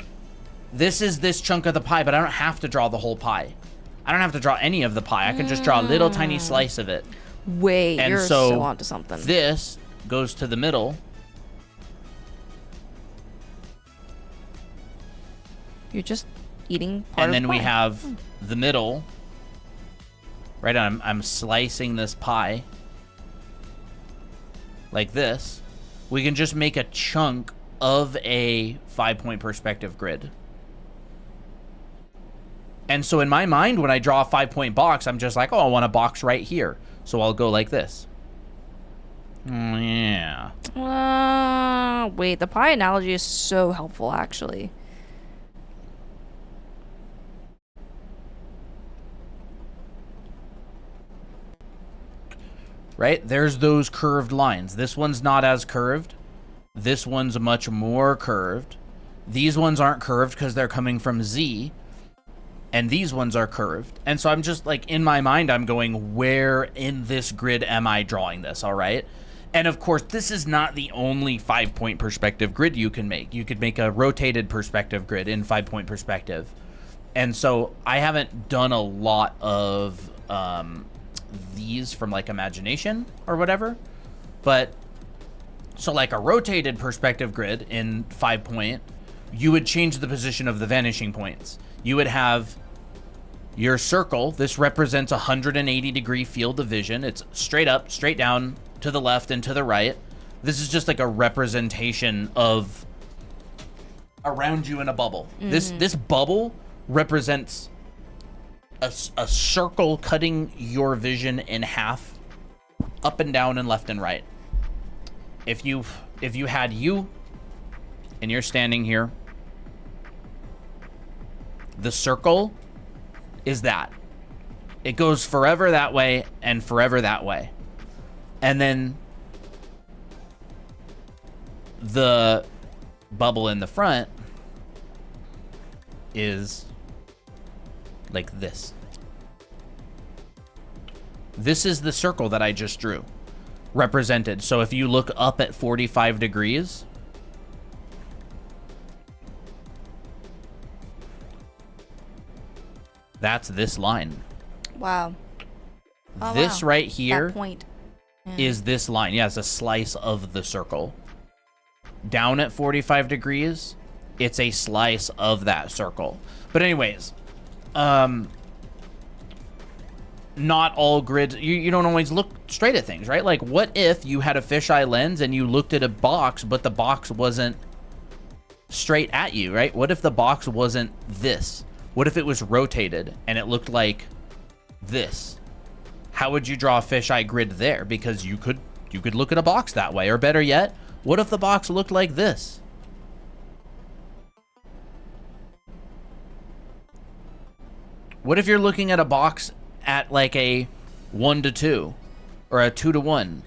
This is this chunk of the pie, but I don't have to draw the whole pie. I don't have to draw any of the pie. I can just draw a little tiny slice of it. Wait, And you're so onto something. This goes to the middle. You're just eating part And then of the we pie. have the middle. Right, I'm slicing this pie like this. We can just make a chunk of a 5-point perspective grid. And so in my mind, when I draw a 5-point box, I'm just like, oh, I want a box right here. So I'll go like this. Yeah. Wait, the pie analogy is so helpful, actually. Right? There's those curved lines. This one's not as curved. This one's much more curved. These ones aren't curved because they're coming from Z. And these ones are curved. And so I'm just like, in my mind, I'm going, where in this grid am I drawing this? All right. And of course, this is not the only 5-point perspective grid you can make. You could make a rotated perspective grid in 5-point perspective. And so I haven't done a lot of these from like imagination or whatever. But so like a rotated perspective grid in 5-point, you would change the position of the vanishing points. You would have your circle. This represents a 180-degree field of vision. It's straight up, straight down, to the left and to the right. This is just like a representation of around you in a bubble. This bubble represents a circle cutting your vision in half, up and down and left and right. If you had you and you're standing here, the circle is that. It goes forever that way and forever that way. And then the bubble in the front is like this. This is the circle that I just drew, represented. So if you look up at 45 degrees, that's this line. Wow. Oh, this wow. right here That point. is this line. Yeah, it's a slice of the circle. Down at 45 degrees, it's a slice of that circle. But anyways, not all grids, you don't always look straight at things, right? Like, what if you had a fisheye lens and you looked at a box, but the box wasn't straight at you, right? What if the box wasn't this? What if it was rotated and it looked like this? How would you draw a fisheye grid there? Because you could look at a box that way. Or better yet, what if the box looked like this? What if you're looking at a box at like a 1:2 or a 2:1?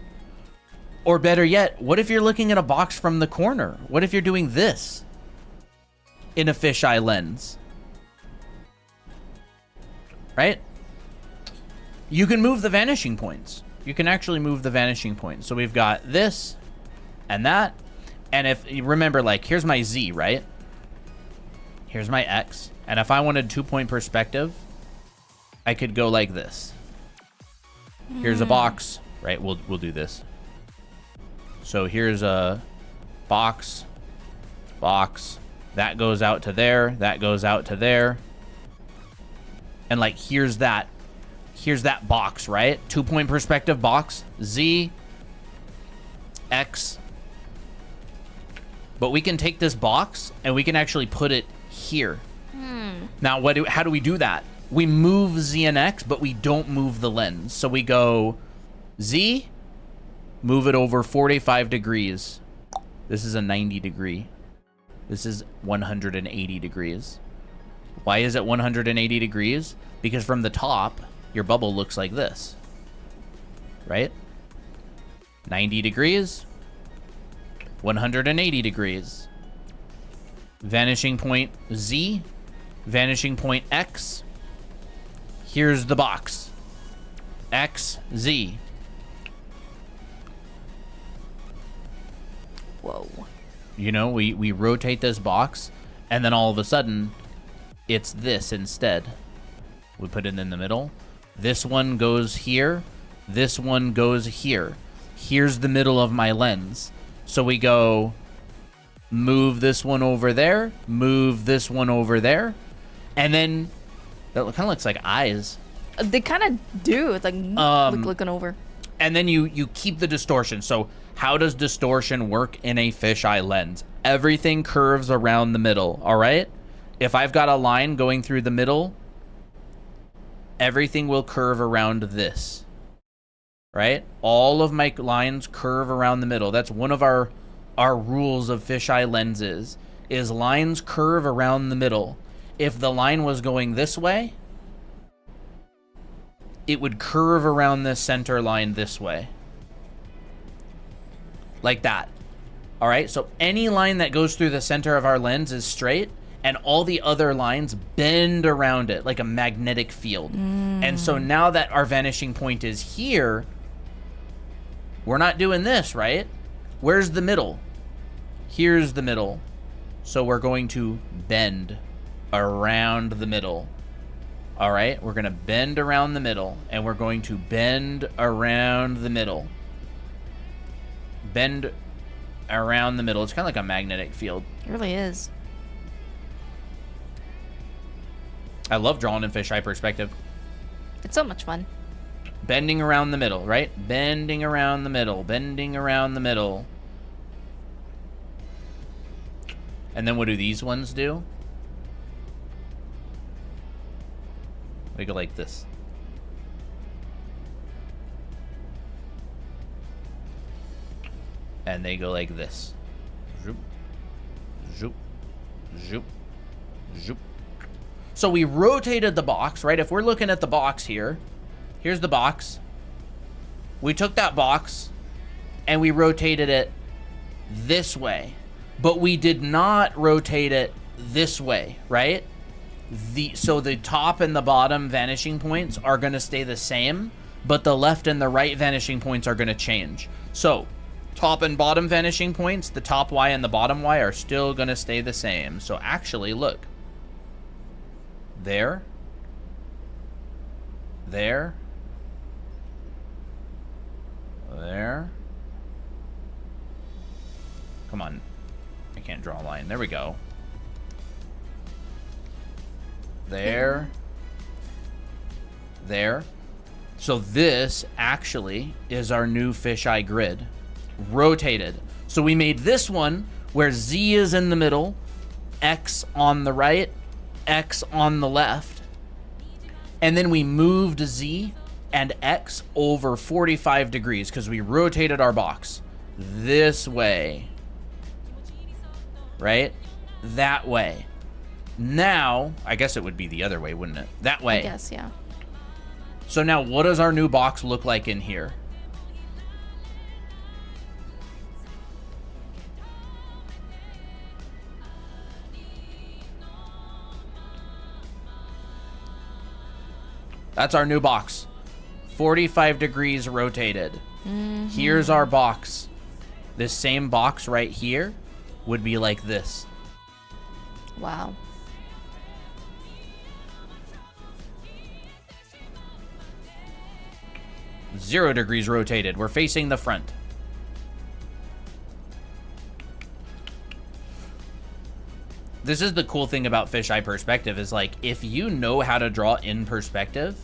Or better yet, what if you're looking at a box from the corner? What if you're doing this in a fisheye lens? Right? You can move the vanishing points. You can actually move the vanishing points. So we've got this and that. And if you remember, like, here's my Z, right? Here's my X. And if I wanted 2-point perspective, I could go like this. Here's a box, right? We'll do this. So here's a box, box. That goes out to there. That goes out to there. And like, here's that box, right? 2-point perspective box, Z, X. But we can take this box and we can actually put it here. Now, how do we do that? we move Z and X, but we don't move the lens. So we go Z, move it over 45 degrees. This is a 90 degree. This is 180 degrees. Why is it 180 degrees? Because from the top, your bubble looks like this, right? 90 degrees, 180 degrees. Vanishing point Z, vanishing point X. Here's the box. X, Z. Whoa. You know, we rotate this box, and then all of a sudden, it's this instead. We put it in the middle. This one goes here. This one goes here. Here's the middle of my lens. So we go, move this one over there, move this one over there, and then that kind of looks like eyes. They kind of do. It's like looking over. And then you keep the distortion. So how does distortion work in a fisheye lens? Everything curves around the middle, all right? If I've got a line going through the middle, everything will curve around this, right? All of my lines curve around the middle. That's one of our rules of fisheye lenses, is lines curve around the middle. If the line was going this way, it would curve around this center line this way. Like that. All right, so any line that goes through the center of our lens is straight, and all the other lines bend around it like a magnetic field. And so now that our vanishing point is here, we're not doing this, right? Where's the middle? Here's the middle. So we're going to bend around the middle. All right, we're gonna bend around the middle, and we're going to bend around the middle. Bend around the middle. It's kind of like a magnetic field. It really is. I love drawing in fisheye perspective. It's so much fun. Bending around the middle, right? Bending around the middle, bending around the middle. And then what do these ones do? They go like this. And they go like this. Zoop, zoop, zoop, zoop. So we rotated the box, right? If we're looking at the box here, here's the box. We took that box and we rotated it this way, but we did not rotate it this way, right? So the top and the bottom vanishing points are going to stay the same, but the left and the right vanishing points are going to change. So top and bottom vanishing points, the top Y and the bottom Y are still going to stay the same. So actually, look. There. There. There. Come on. I can't draw a line. There we go. There. There. So this actually is our new fisheye grid. Rotated. So we made this one where Z is in the middle, X on the right, X on the left, and then we moved Z and X over 45 degrees because we rotated our box this way, right? That way. Now, I guess it would be the other way, wouldn't it? That way. I guess, yeah. So now what does our new box look like in here? That's our new box. 45 degrees rotated. Here's our box. This same box right here would be like this. Wow. Zero degrees rotated. We're facing the front. This is the cool thing about fisheye perspective is like, if you know how to draw in perspective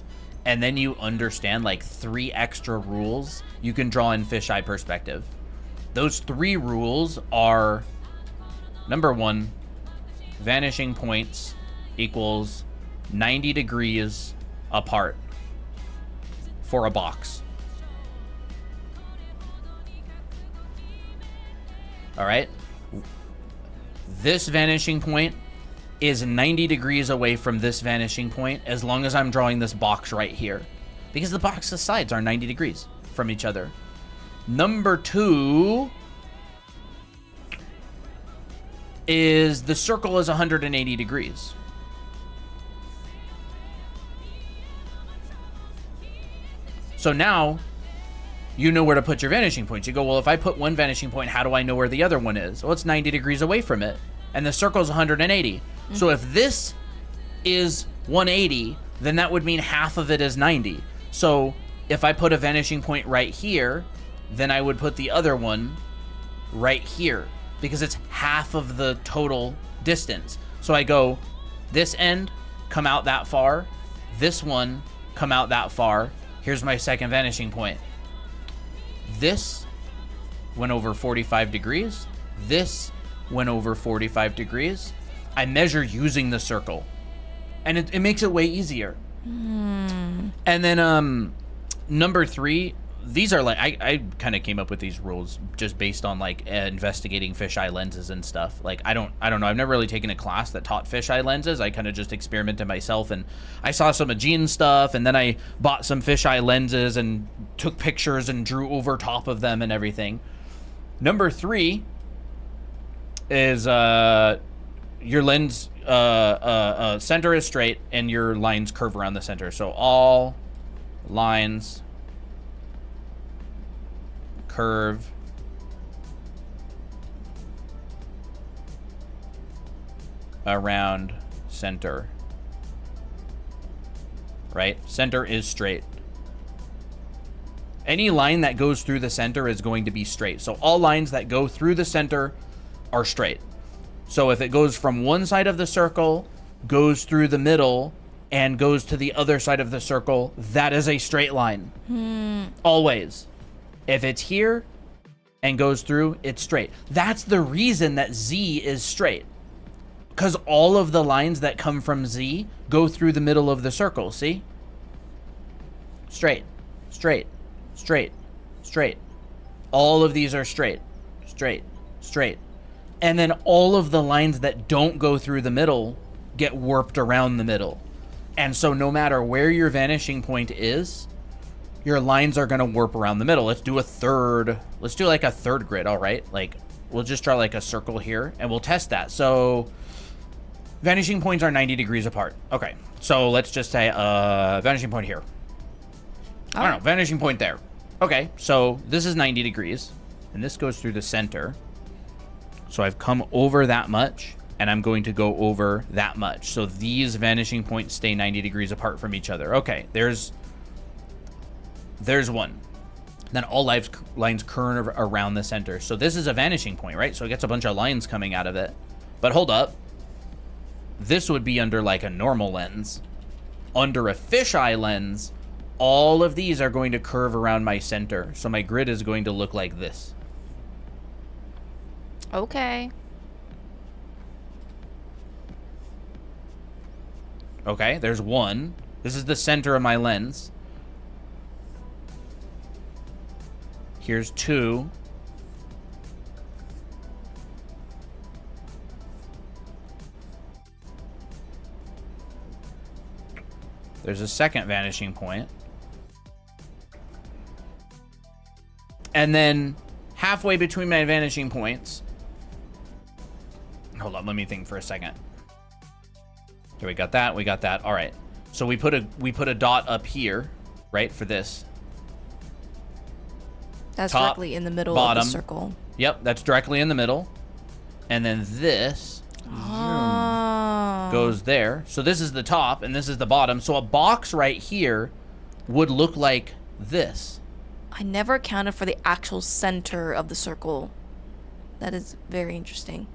and then you understand like 3 extra rules, you can draw in fisheye perspective. Those 3 rules are, number 1, vanishing points equals 90 degrees apart for a box. All right. This vanishing point is 90 degrees away from this vanishing point as long as I'm drawing this box right here, because the box's sides are 90 degrees from each other. Number 2 is the circle is 180 degrees. So now you know where to put your vanishing points. You go, well, if I put one vanishing point, how do I know where the other one is? Well, it's 90 degrees away from it, and the circle is 180. Mm-hmm. So if this is 180, then that would mean half of it is 90. So if I put a vanishing point right here, then I would put the other one right here, because it's half of the total distance. So I go, this end, come out that far, this one, come out that far. Here's my second vanishing point. This went over 45 degrees. This went over 45 degrees. I measure using the circle, and it makes it way easier. And then number 3, these are like, I kind of came up with these rules just based on like investigating fisheye lenses and stuff. Like I don't know. I've never really taken a class that taught fisheye lenses. I kind of just experimented myself, and I saw some of Gene's stuff, and then I bought some fisheye lenses and took pictures and drew over top of them and everything. Number 3 is your lens center is straight and your lines curve around the center. So all lines curve around center, right? Center is straight. Any line that goes through the center is going to be straight. So all lines that go through the center are straight. So if it goes from one side of the circle, goes through the middle, and goes to the other side of the circle, that is a straight line. Always. If it's here and goes through, it's straight. That's the reason that Z is straight, because all of the lines that come from Z go through the middle of the circle. See? Straight, straight, straight, straight. All of these are straight, straight, straight. And then all of the lines that don't go through the middle get warped around the middle. And so no matter where your vanishing point is, your lines are going to warp around the middle. Let's do like a third grid. All right. Like we'll just draw like a circle here and we'll test that. So vanishing points are 90 degrees apart. Okay. So let's just say vanishing point here. I don't know, vanishing point there. Okay. So this is 90 degrees and this goes through the center. So I've come over that much and I'm going to go over that much. So these vanishing points stay 90 degrees apart from each other. Okay. There's one. Then all lines curve around the center. So this is a vanishing point, right? So it gets a bunch of lines coming out of it. But hold up. This would be under like a normal lens. Under a fisheye lens, all of these are going to curve around my center. So my grid is going to look like this. Okay. Okay, there's one. This is the center of my lens. Here's 2. There's a second vanishing point. And then halfway between my vanishing points. Hold on, let me think for a second. Okay, we got that, we got that. All right. So we put a dot up here, right, for this. That's Top, directly in the middle bottom. of the circle. Yep, that's directly in the middle. And then this goes there. So this is the top and this is the bottom. So a box right here would look like this. I never accounted for the actual center of the circle. That is very interesting.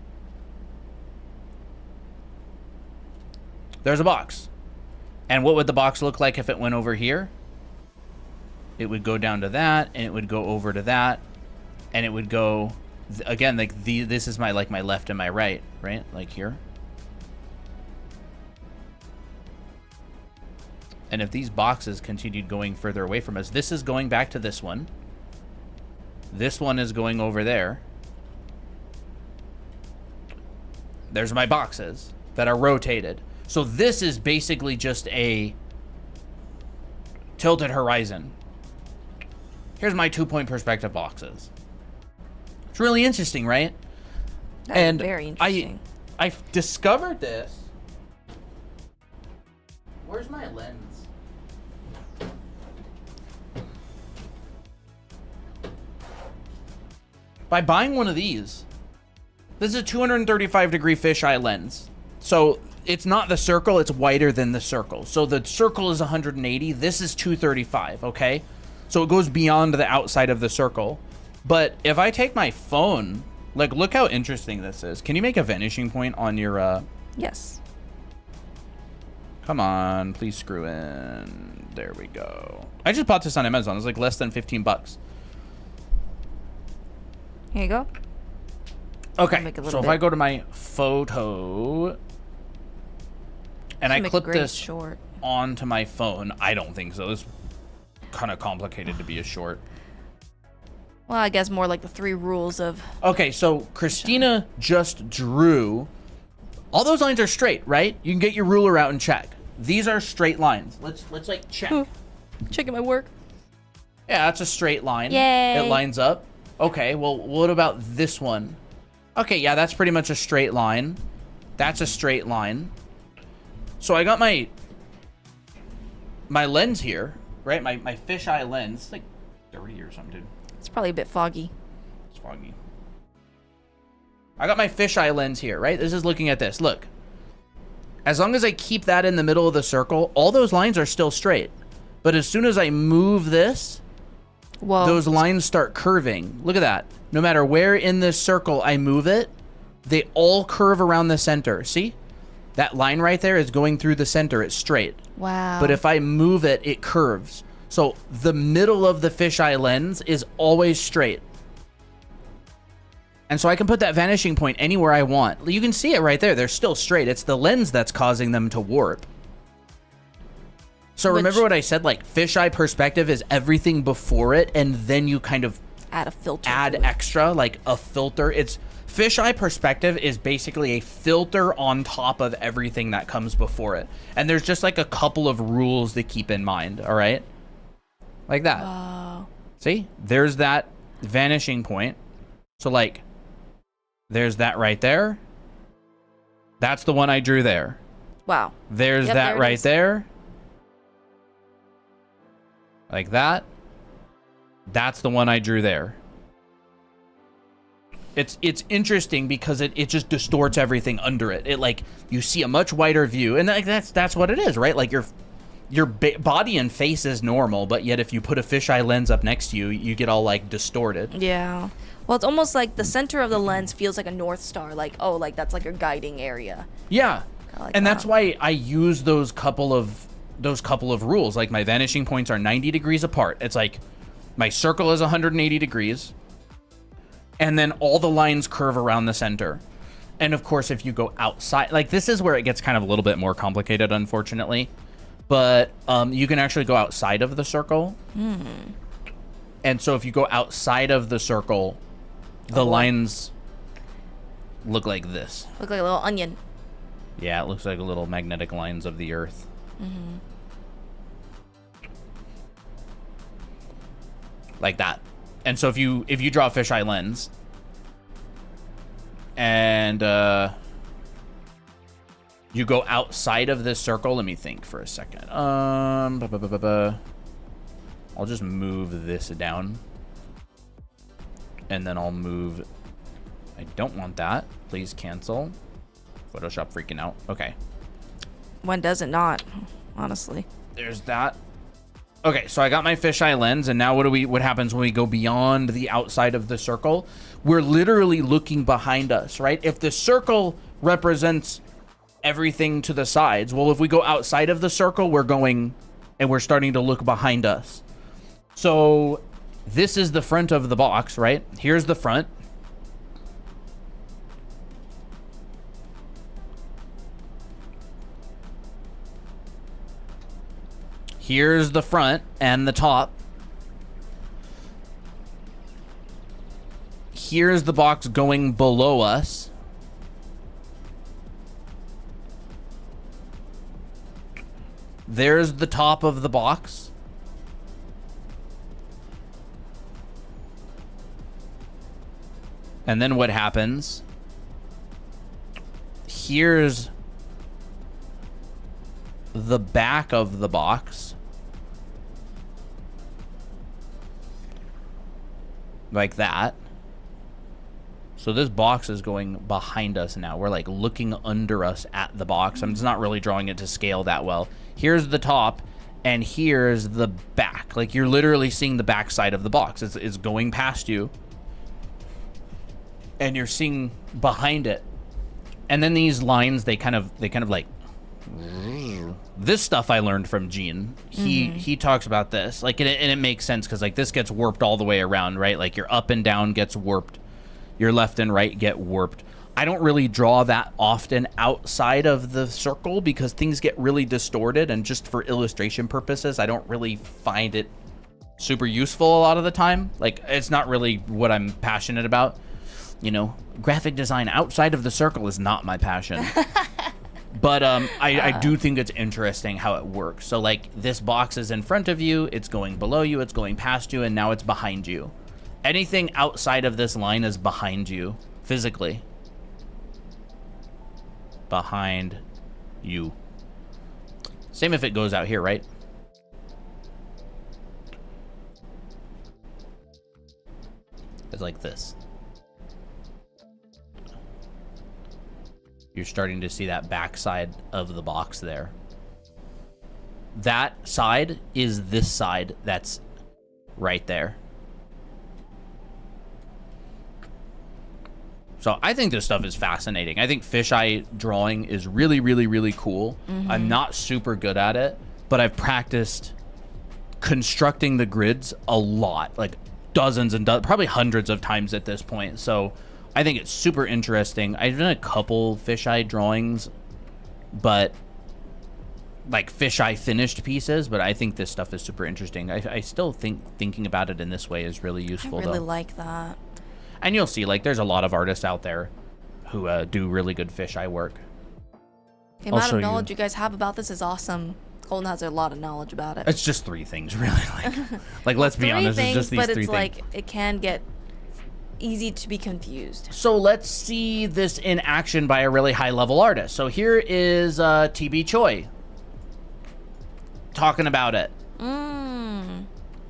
There's a box. And what would the box look like if it went over here? It would go down to that, and it would go over to that, and it would go again like this is my my left and my right, right? Like here. And if these boxes continued going further away from us, this is going back to this one. This one is going over there. There's my boxes that are rotated. So this is basically just a tilted horizon. Here's my 2-point perspective boxes. It's really interesting, right? That's very interesting. I discovered this. Where's my lens? By buying one of these. This is a 235-degree fisheye lens. So it's not the circle, it's wider than the circle. So the circle is 180, this is 235, okay? So it goes beyond the outside of the circle. But if I take my phone, like, look how interesting this is. Can you make a vanishing point on your, Yes. Come on, please screw in. There we go. I just bought this on Amazon. It's like less than 15 bucks. Here you go. Okay, so if I go to my photo and I clip this onto my phone, I don't think so. It's kind of complicated to be a short. Well, I guess more like the 3 rules of... Okay, so Christina just drew... All those lines are straight, right? You can get your ruler out and check. These are straight lines. Let's like check. Checking my work. Yeah, that's a straight line. Yay. It lines up. Okay, well, what about this one? Okay, yeah, that's pretty much a straight line. That's a straight line. So I got my lens here, right? My fisheye lens. It's like dirty or something, dude. It's probably a bit foggy. It's foggy. I got my fisheye lens here, right? This is looking at this. Look. As long as I keep that in the middle of the circle, all those lines are still straight. But as soon as I move this, whoa, those lines start curving. Look at that. No matter where in this circle I move it, they all curve around the center. See? That line right there is going through the center. It's straight. Wow. But if I move it, it curves. So the middle of the fisheye lens is always straight. And so I can put that vanishing point anywhere I want. You can see it right there. They're still straight. It's the lens that's causing them to warp. So remember what I said? Like, fisheye perspective is everything before it, and then you kind of add a filter. Add extra, like a filter. It's fisheye perspective is basically a filter on top of everything that comes before it. And there's just like a couple of rules to keep in mind, all right? Like that. Wow. See? There's that vanishing point. So like, there's that right there. That's the one I drew there. Wow. There's that right there. Like that. That's the one I drew there. It's interesting because it just distorts everything under it. It like, you see a much wider view, and like that's what it is, right? Like your body and face is normal, but yet if you put a fisheye lens up next to you, you get all like distorted. Yeah. Well, it's almost like the center of the lens feels like a North Star. Like, oh, like that's like your guiding area. Yeah. Like and that's why I use those couple of rules. Like my vanishing points are 90 degrees apart. It's like my circle is 180 degrees. And then all the lines curve around the center. And of course, if you go outside, like this is where it gets kind of a little bit more complicated, unfortunately. But you can actually go outside of the circle. And so if you go outside of the circle, the lines look like this. Look like a little onion. Yeah, it looks like little magnetic lines of the earth. Like that. And so if you draw a fisheye lens and you go outside of this circle, let me think for a second. I'll just move this down. And then I'll move, I don't want that. Please cancel. Photoshop freaking out. Okay. When does it not? Honestly. There's that. Okay, so I got my fisheye lens, and now what happens when we go beyond the outside of the circle? We're literally looking behind us, right? If the circle represents everything to the sides, well, if we go outside of the circle, we're going and we're starting to look behind us. So this is the front of the box, right? Here's the front. Here's the front and the top. Here's the box going below us. There's the top of the box. And then what happens? Here's the back of the box. Like that. So this box is going behind us now. We're like looking under us at the box. I'm just not really drawing it to scale that well. Here's the top, and here's the back. Like you're literally seeing the back side of the box. It's going past you, and you're seeing behind it. And then these lines, they kind of like. This stuff I learned from Gene. He talks about this, like, and it makes sense because like this gets warped all the way around, right? Like your up and down gets warped. Your left and right get warped. I don't really draw that often outside of the circle because things get really distorted, and just for illustration purposes, I don't really find it super useful a lot of the time. Like, it's not really what I'm passionate about. You know, graphic design outside of the circle is not my passion. But I do think it's interesting how it works. So, like, this box is in front of you, it's going below you, it's going past you, and now it's behind you. Anything outside of this line is behind you, physically. Behind you. Same if it goes out here, right? It's like this. You're starting to see that back side of the box there. That side is this side that's right there. So I think this stuff is fascinating. I think fisheye drawing is really, really, really cool. I'm not super good at it, but I've practiced constructing the grids a lot, like dozens and probably hundreds of times at this point. So I think it's super interesting. I've done a couple fisheye drawings, but like fisheye finished pieces, but I think this stuff is super interesting. I still think thinking about it in this way is really useful. I really like that. And you'll see, like, there's a lot of artists out there who do really good fisheye work. The amount of knowledge you guys have about this is awesome. Colton has a lot of knowledge about it. It's just 3 things, really. Like let's be honest, it's just these 3 things. But it's like, it can get easy to be confused. So let's see this in action by a really high-level artist. So here is TB Choi talking about it.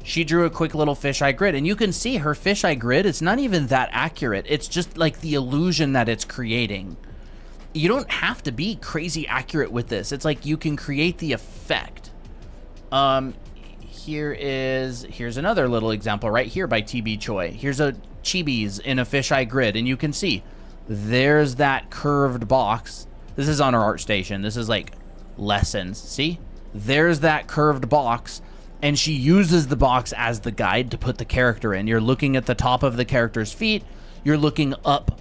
She drew a quick little fisheye grid, and you can see her fisheye grid, it's not even that accurate. It's just like the illusion that it's creating. You don't have to be crazy accurate with this. It's like you can create the effect. Here's another little example right here by TB Choi. Here's a chibis in a fisheye grid, and you can see there's that curved box. This is on our ArtStation. This is like lessons. See? There's that curved box. And she uses the box as the guide to put the character in. You're looking at the top of the character's feet. You're looking up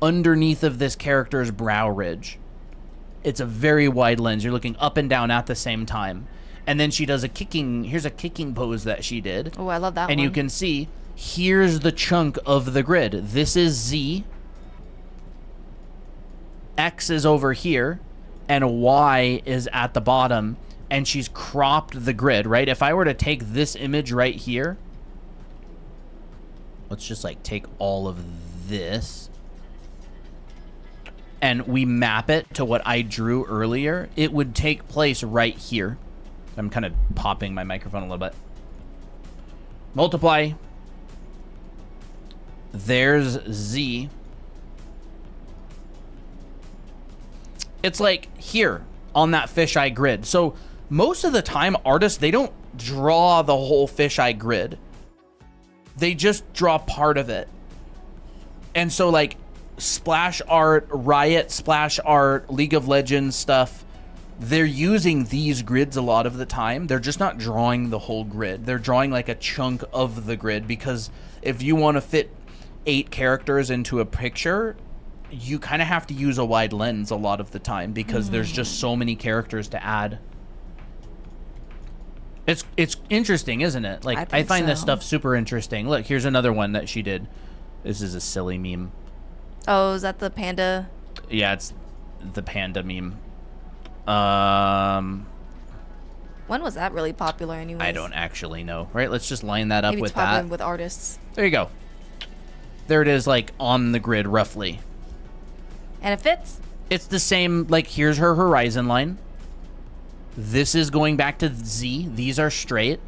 underneath of this character's brow ridge. It's a very wide lens. You're looking up and down at the same time. And then she does a kicking. Here's a kicking pose that she did. Oh, I love that one. And you can see, here's the chunk of the grid. This is Z. X is over here. And Y is at the bottom. And she's cropped the grid, right? If I were to take this image right here, let's just like take all of this and we map it to what I drew earlier, it would take place right here. I'm kind of popping my microphone a little bit. Multiply. There's Z. It's like here on that fisheye grid. So most of the time, artists, they don't draw the whole fisheye grid. They just draw part of it. And so, like, Splash Art, Riot, Splash Art, League of Legends stuff, they're using these grids a lot of the time. They're just not drawing the whole grid. They're drawing, like, a chunk of the grid, because if you want to fit 8 characters into a picture, you kind of have to use a wide lens a lot of the time, because there's just so many characters to add. It's interesting, isn't it? Like, I find this stuff super interesting. Look, here's another one that she did. This is a silly meme. Oh, is that the panda? Yeah, it's the panda meme. When was that really popular anyways? I don't actually know. Right, let's just line that up Maybe with it's popular that. with artists. There you go. There it is, like, on the grid, roughly. And it fits? It's the same, like, here's her horizon line. This is going back to Z. These are straight.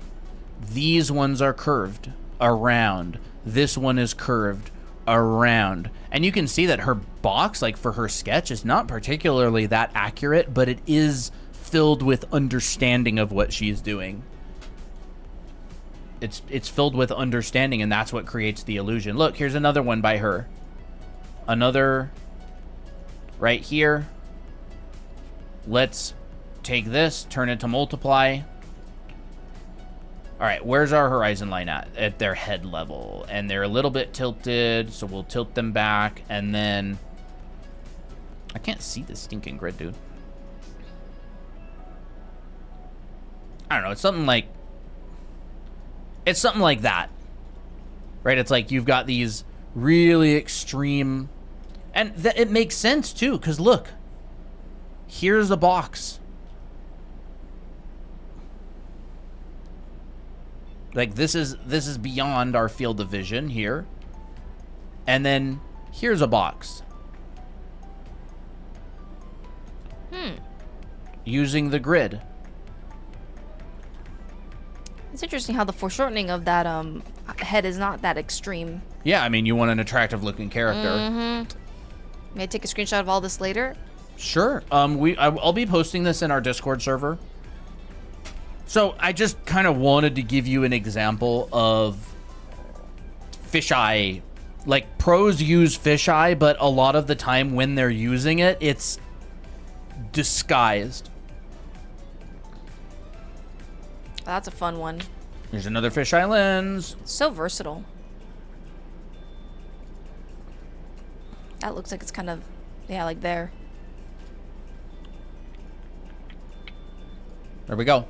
These ones are curved around. This one is curved around. And you can see that her box, like, for her sketch, is not particularly that accurate, but it is filled with understanding of what she's doing. It's filled with understanding, and that's what creates the illusion. Look, here's another one by her. Another right here. Let's take this, turn it to multiply. All right, where's our horizon line at their head level? And they're a little bit tilted, so we'll tilt them back, and then I can't see the stinking grid, dude. I don't know, it's something like that, right? It's like you've got these really extreme, and it makes sense too, because look, here's a box. Like, this is beyond our field of vision here. And then here's a box. Using the grid. It's interesting how the foreshortening of that head is not that extreme. Yeah, I mean, you want an attractive looking character. May I take a screenshot of all this later? Sure. I'll be posting this in our Discord server. So I just kind of wanted to give you an example of fisheye. Like, pros use fisheye, but a lot of the time when they're using it, it's disguised. That's a fun one. Here's another fisheye lens. So versatile. That looks like it's kind of, yeah, like there. There we go.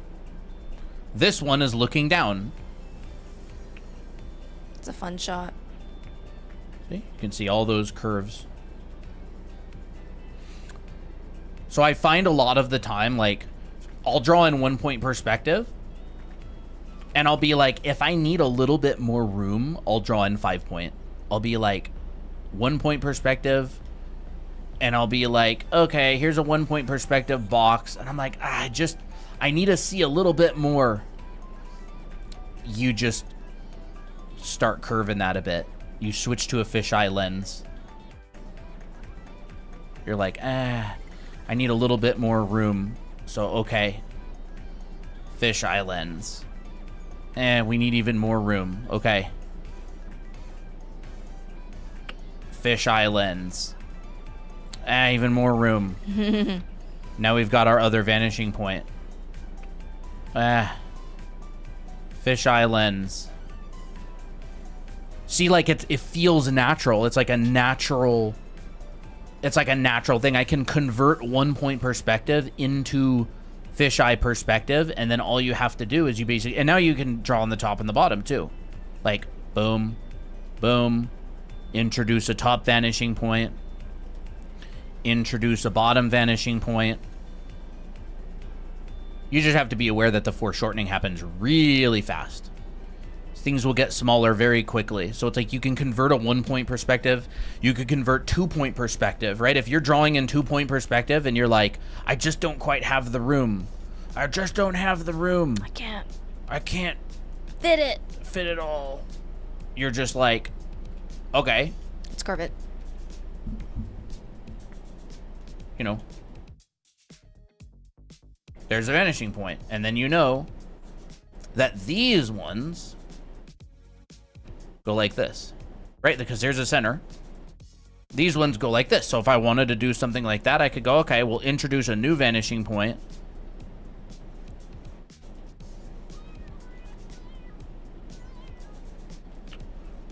This one is looking down. It's a fun shot. See? You can see all those curves. So I find a lot of the time, like, I'll draw in 1 point perspective, and I'll be like, if I need a little bit more room, I'll draw in 5 point. I'll be like, 1 point perspective, and I'll be like, okay, here's a 1 point perspective box, and I'm like, I need to see a little bit more. You just start curving that a bit. You switch to a fisheye lens. You're like, I need a little bit more room. So, okay. Fisheye lens. We need even more room. Okay. Fisheye lens. Even more room. Now we've got our other vanishing point. Fisheye lens. See, like, it feels natural. It's like a natural thing. I can convert 1 point perspective into fisheye perspective, and then all you have to do is you basically, and now you can draw on the top and the bottom too. Like, boom, boom, introduce a top vanishing point, introduce a bottom vanishing point. You just have to be aware that the foreshortening happens really fast. Things will get smaller very quickly. So it's like you can convert a 1 point perspective. You could convert 2 point perspective, right? If you're drawing in 2 point perspective and you're like, I just don't quite have the room. I just don't have the room. I can't fit it all. You're just like, okay. Let's curve it. You know. There's a vanishing point, and then you know that these ones go like this, right? Because there's a center. These ones go like this. So if I wanted to do something like that, I could go, okay, we'll introduce a new vanishing point.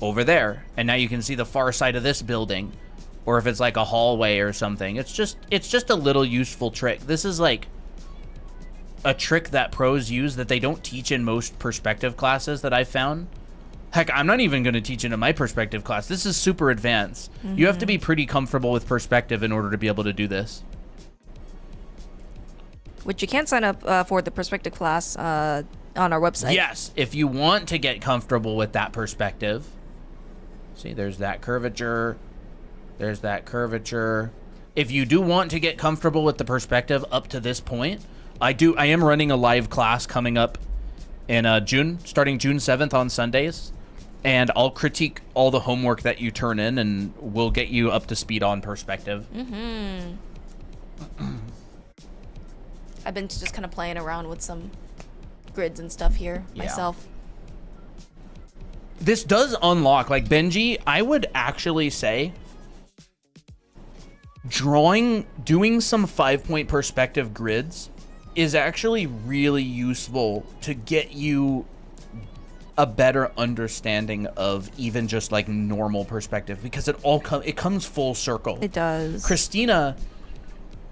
Over there. And now you can see the far side of this building. Or if it's like a hallway or something. It's just a little useful trick. This is like a trick that pros use that they don't teach in most perspective classes that I've found. Heck, I'm not even going to teach it in my perspective class. This is super advanced. You have to be pretty comfortable with perspective in order to be able to do this. Which you can sign up for the perspective class on our website. Yes, if you want to get comfortable with that perspective. See, there's that curvature. There's that curvature. If you do want to get comfortable with the perspective up to this point, I am running a live class coming up in June, starting June 7th on Sundays. And I'll critique all the homework that you turn in, and we'll get you up to speed on perspective. I've been just kind of playing around with some grids and stuff here myself. This does unlock, like Benji, I would actually say doing some 5-point perspective grids is actually really useful to get you a better understanding of even just like normal perspective, because it comes full circle. It does. Christina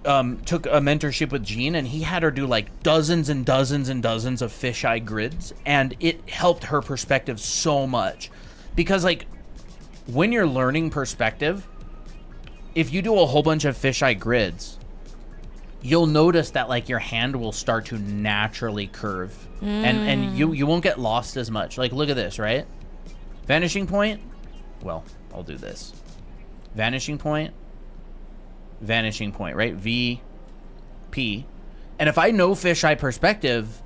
took a mentorship with Gene, and he had her do like dozens and dozens and dozens of fisheye grids, and it helped her perspective so much. Because like when you're learning perspective, if you do a whole bunch of fisheye grids, you'll notice that like your hand will start to naturally curve, and you won't get lost as much. Like look at this, right? Vanishing point. Well, I'll do this. Vanishing point, right? V, P. And if I know fisheye perspective,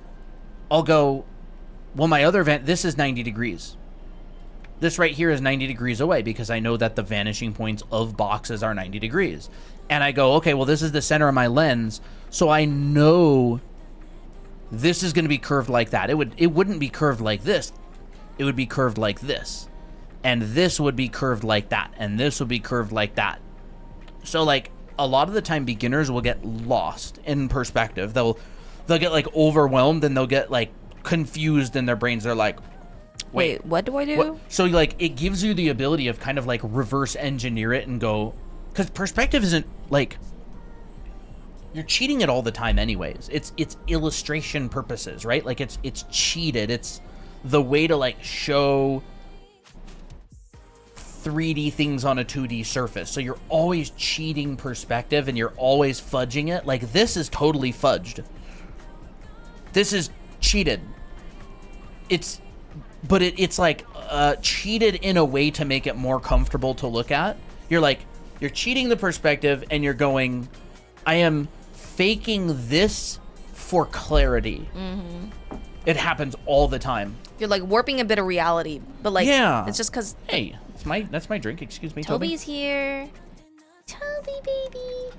I'll go, well, my other this is 90 degrees. This right here is 90 degrees away, because I know that the vanishing points of boxes are 90 degrees. And I go, okay, well, this is the center of my lens, so I know this is going to be curved like that. It wouldn't be curved like this. It would be curved like this. And this would be curved like that. And this would be curved like that. So, like, a lot of the time beginners will get lost in perspective. They'll get, like, overwhelmed, and they'll get, like, confused in their brains. They're like, wait, what do I do? What? So, like, it gives you the ability of kind of, like, reverse engineer it and go... Because perspective isn't, like... You're cheating it all the time anyways. It's illustration purposes, right? Like, it's cheated. It's the way to, like, show 3D things on a 2D surface. So you're always cheating perspective, and you're always fudging it. Like, this is totally fudged. This is cheated. It's like cheated in a way to make it more comfortable to look at. You're cheating the perspective, and you're going, I am faking this for clarity. It happens all the time. You're like warping a bit of reality, but like, yeah, it's just because. Hey, that's my drink. Excuse me, Toby's Toby. here. Toby, baby.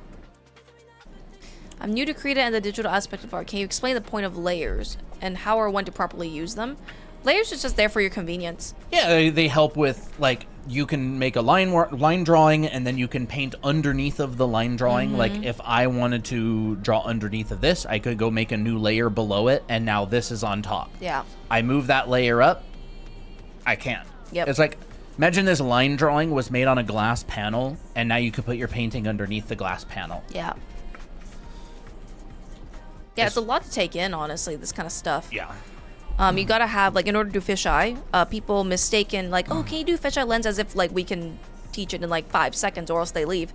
I'm new to Krita and the digital aspect of art. Can you explain the point of layers and how or when to properly use them? Layers is just there for your convenience. Yeah, they help with, like, you can make a line drawing, and then you can paint underneath of the line drawing. Like, if I wanted to draw underneath of this, I could go make a new layer below it, and now this is on top. Yeah. I move that layer up, I can't. Yep. It's like, imagine this line drawing was made on a glass panel, and now you could put your painting underneath the glass panel. Yeah. Yeah, it's a lot to take in, honestly, this kind of stuff. Yeah. You gotta have, like, in order to do fisheye, people mistaken, like, oh, can you do fisheye lens, as if, like, we can teach it in, like, 5 seconds or else they leave.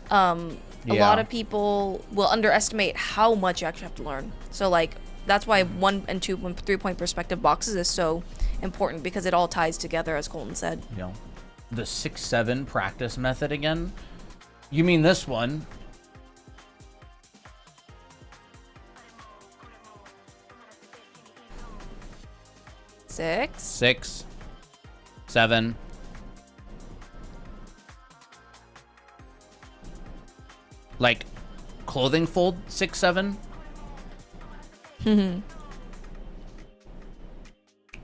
A lot of people will underestimate how much you actually have to learn. So, like, that's why 1 and 2 and 3-point perspective boxes is so important, because it all ties together, as Colton said. You know, the 6-7 practice method again? You mean this one? Six, 7. Like, clothing fold 6, 7.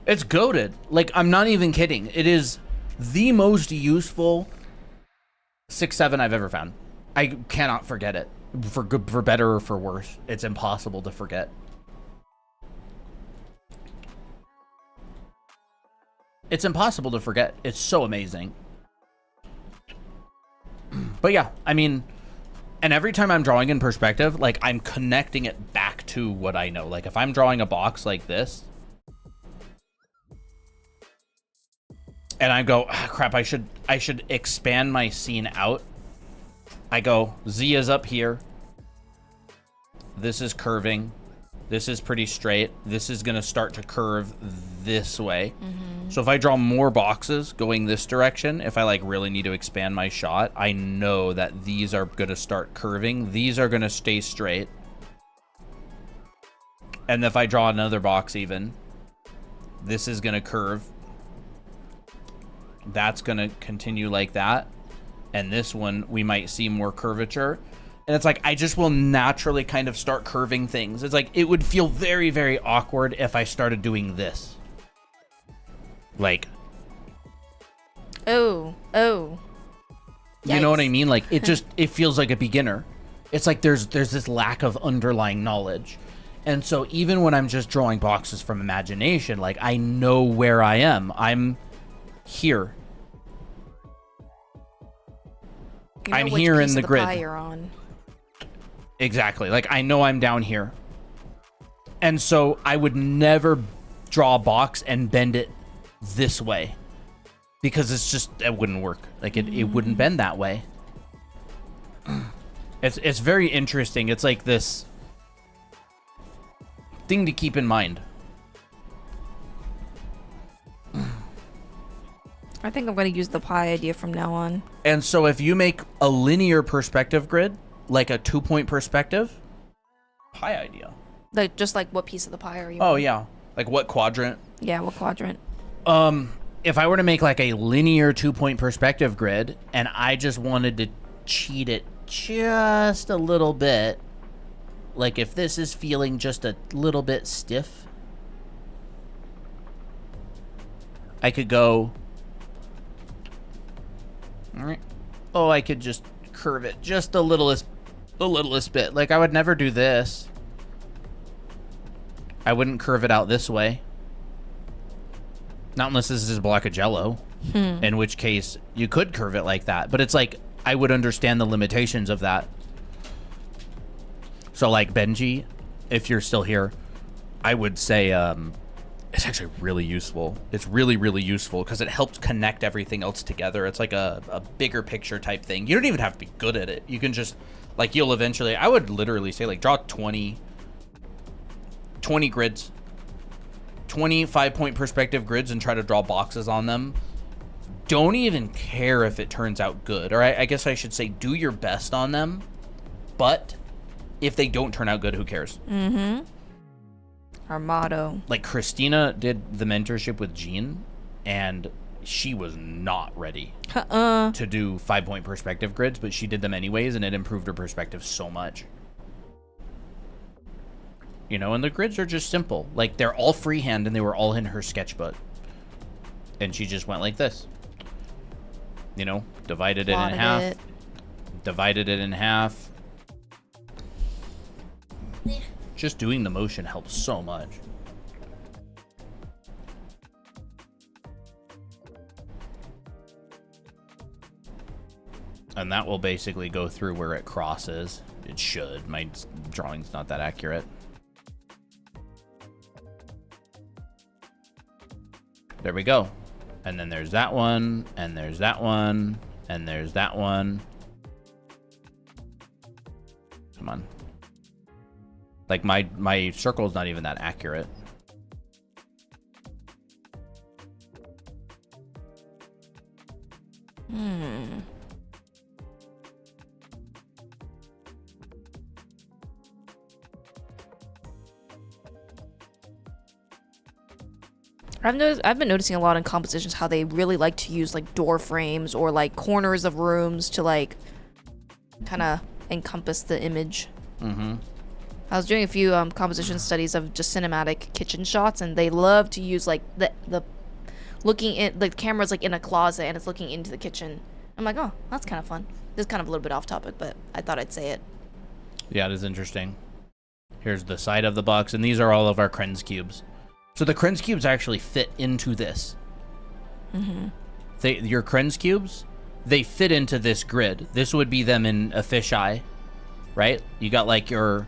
It's goated. Like, I'm not even kidding. It is the most useful 6, 7 I've ever found. I cannot forget it. For good, for better, or for worse. It's impossible to forget. It's impossible to forget. It's so amazing. But yeah, I mean, and every time I'm drawing in perspective, like, I'm connecting it back to what I know. Like if I'm drawing a box like this, and I go, ah, crap, I should expand my scene out. I go, Z is up here. This is curving. This is pretty straight. This is gonna start to curve this way. So if I draw more boxes going this direction, if I like really need to expand my shot, I know that these are gonna start curving. These are gonna stay straight. And if I draw another box even, this is gonna curve. That's gonna continue like that. And this one, we might see more curvature. And it's like, I just will naturally kind of start curving things. It's like, it would feel very, very awkward if I started doing this. Like. Oh. Yikes. You know what I mean? Like, it feels like a beginner. It's like there's this lack of underlying knowledge. And so even when I'm just drawing boxes from imagination, like, I know where I am. I'm here. You know I'm which here piece in the of grid. pie you're on. Exactly. Like, I know I'm down here. And so I would never draw a box and bend it this way. Because it's just, it wouldn't work. Like, it wouldn't bend that way. It's very interesting. It's like this thing to keep in mind. I think I'm going to use the pie idea from now on. And so if you make a linear perspective grid, like a 2-point perspective, pie idea. Like, just like what piece of the pie are you Oh, on? yeah. Like what quadrant? Yeah, what quadrant? If I were to make like a linear 2-point perspective grid and I just wanted to cheat it just a little bit, like if this is feeling just a little bit stiff, I could go, all right. Oh, I could just curve it just the littlest bit. Like I would never do this. I wouldn't curve it out this way. Not unless this is a block of Jello, in which case you could curve it like that. But it's like, I would understand the limitations of that. So like Benji, if you're still here, I would say it's actually really useful. It's really, really useful because it helps connect everything else together. It's like a bigger picture type thing. You don't even have to be good at it. You can just, like, you'll eventually, I would literally say, like, draw 20 grids. 20 5-point perspective grids and try to draw boxes on them. Don't even care if it turns out good. Or I guess I should say do your best on them. But if they don't turn out good, who cares? Mm-hmm. Our motto. Like Christina did the mentorship with Jean, and she was not ready to do 5-point perspective grids, but she did them anyways, and it improved her perspective so much. You know, and the grids are just simple. Like, they're all freehand, and they were all in her sketchbook. And she just went like this. You know, divided it in half. Divided it in half. Just doing the motion helps so much. And that will basically go through where it crosses. It should. My drawing's not that accurate. There we go. And then there's that one, and there's that one, and there's that one. Come on. Like, my circle's not even that accurate. I've been noticing a lot in compositions how they really like to use like door frames or like corners of rooms to like kind of encompass the image. Mm-hmm. I was doing a few composition studies of just cinematic kitchen shots, and they love to use like the looking in, like the camera's like in a closet and it's looking into the kitchen. I'm like, oh, that's kind of fun. This is kind of a little bit off topic, but I thought I'd say it. Yeah, it is interesting. Here's the side of the box, and these are all of our Krenz cubes. So the Krenz cubes actually fit into this. Mm-hmm. Your Krenz cubes, they fit into this grid. This would be them in a fisheye, right? You got like your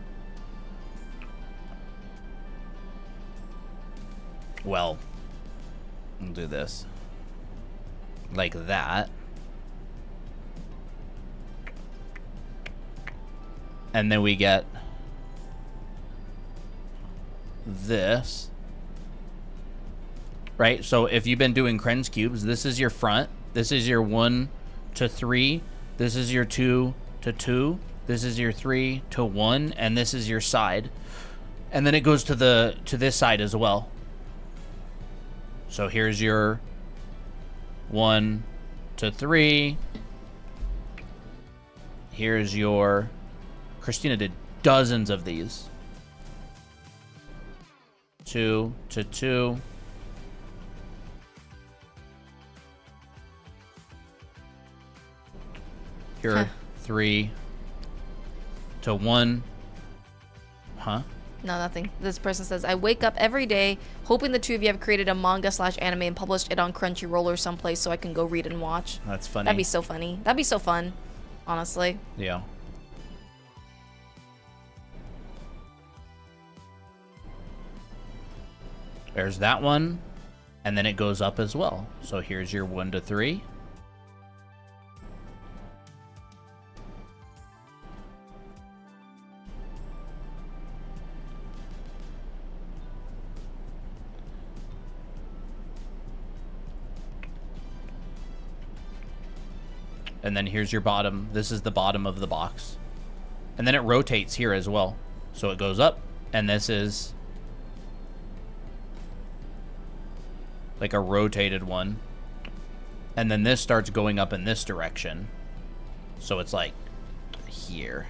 Well, we'll do this. Like that. And then we get this. Right? So if you've been doing Krenz cubes, this is your front. This is your 1 to 3. This is your 2 to 2. This is your 3 to 1. And this is your side. And then it goes to this side as well. So here's your 1 to 3. Here's your... Christina did dozens of these. 2 to 2. Here, 3 to 1. Huh? No, nothing. This person says, I wake up every day hoping the two of you have created a manga/anime and published it on Crunchyroll or someplace so I can go read and watch. That's funny. That'd be so funny. That'd be so fun, honestly. Yeah. There's that one. And then it goes up as well. So here's your 1 to 3. And then here's your bottom. This is the bottom of the box. And then it rotates here as well. So it goes up, and this is like a rotated one. And then this starts going up in this direction. So it's like here.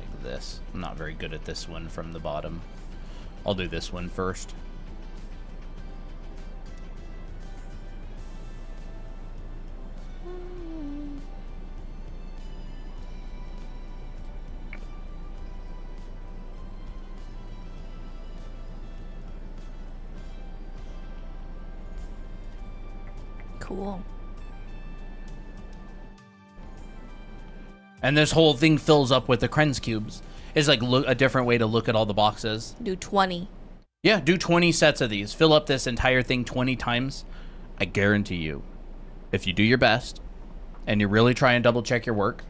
Like this. I'm not very good at this one from the bottom. I'll do this one first. Cool. And this whole thing fills up with the Krenz cubes. It's like a different way to look at all the boxes. Do 20. Yeah, do 20 sets of these. Fill up this entire thing 20 times. I guarantee you, if you do your best and you really try and double check your work,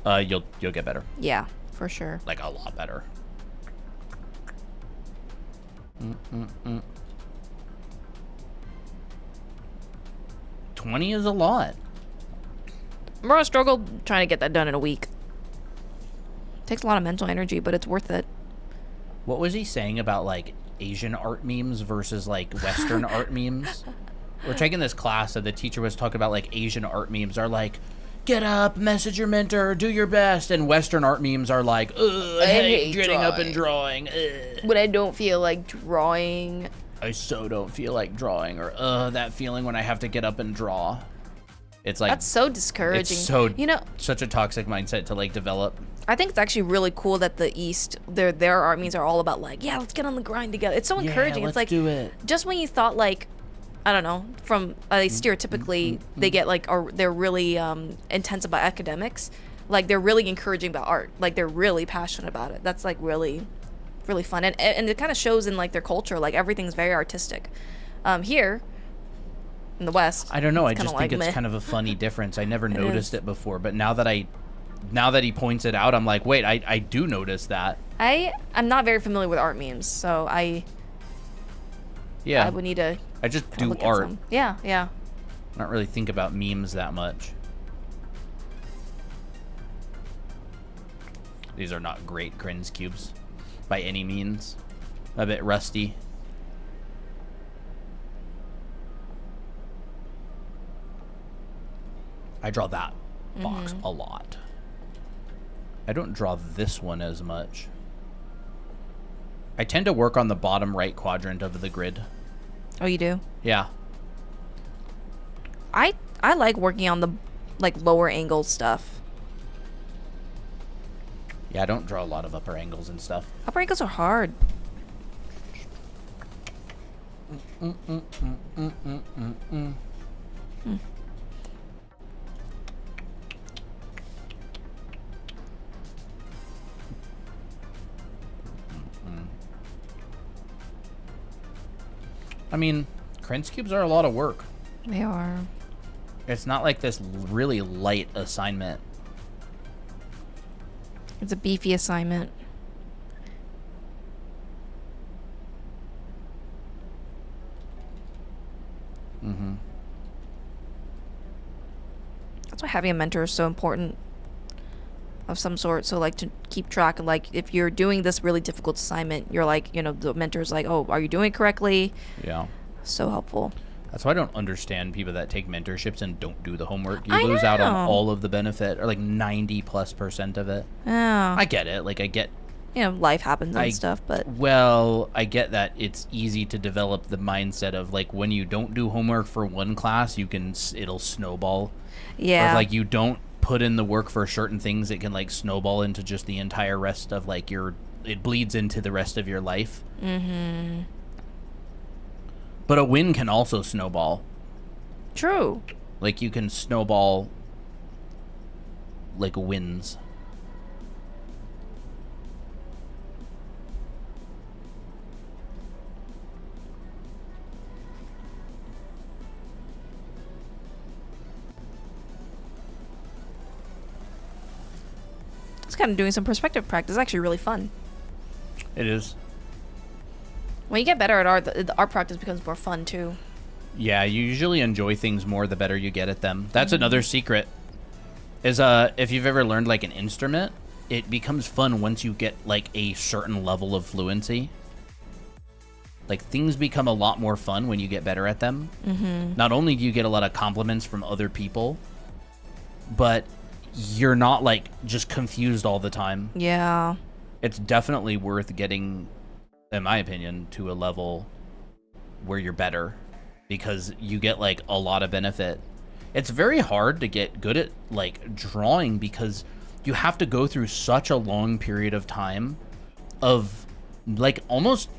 you'll get better. Yeah, for sure. Like a lot better. 20 is a lot. I'm gonna struggle trying to get that done in a week. Takes a lot of mental energy, but it's worth it. What was he saying about like Asian art memes versus like Western art memes? We're taking this class and the teacher was talking about like Asian art memes are like, get up, message your mentor, do your best. And Western art memes are like, I hate getting up and drawing. When I don't feel like drawing. I so don't feel like drawing. Or that feeling when I have to get up and draw. It's like, that's so discouraging. It's so, you know, such a toxic mindset to like develop. I think it's actually really cool that the East, their art memes are all about like, yeah, let's get on the grind together. It's so encouraging. Let's it's like, do it. Just when you thought like, I don't know, from stereotypically they get like, or they're really intense about academics, like they're really encouraging about art. Like they're really passionate about it. That's like really, really fun. And it kind of shows in like their culture, like everything's very artistic. Here in the West, I don't know. I just like think it's meh. kind of a funny difference. I never noticed it before, but now that he points it out, I'm like, wait, I do notice that. I'm not very familiar with art memes, so I would need to. I just do look at art. some. Yeah. I don't really think about memes that much. These are not great Krenz cubes by any means. A bit rusty. I draw that box a lot. I don't draw this one as much. I tend to work on the bottom right quadrant of the grid. Oh, you do? Yeah. I like working on the like lower angle stuff. Yeah, I don't draw a lot of upper angles and stuff. Upper angles are hard. I mean, Krenz cubes are a lot of work. They are. It's not like this really light assignment. It's a beefy assignment. Mm-hmm. That's why having a mentor is so important of some sort. So like to keep track of like if you're doing this really difficult assignment, you're like, you know, the mentor's like, oh, are you doing it correctly? Yeah. So helpful. That's why I don't understand people that take mentorships and don't do the homework. You lose out on all of the benefit, or like 90+% of it. Yeah. I get it. Like I get, you know, life happens and stuff, but well, I get that it's easy to develop the mindset of like when you don't do homework for one class, it'll snowball. Yeah. Or if like you don't put in the work for certain things, it can like snowball into just the entire rest of like it bleeds into the rest of your life. Mm-hmm. But a win can also snowball. True. Like you can snowball like wins. It's kind of doing some perspective practice. It's actually really fun. It is. When you get better at art, the art practice becomes more fun too. Yeah, you usually enjoy things more the better you get at them. That's another secret. Is if you've ever learned like an instrument, it becomes fun once you get like a certain level of fluency. Like things become a lot more fun when you get better at them. Mm-hmm. Not only do you get a lot of compliments from other people, but you're not like just confused all the time. Yeah. It's definitely worth getting, in my opinion, to a level where you're better, because you get like a lot of benefit. It's very hard to get good at like drawing because you have to go through such a long period of time of like almost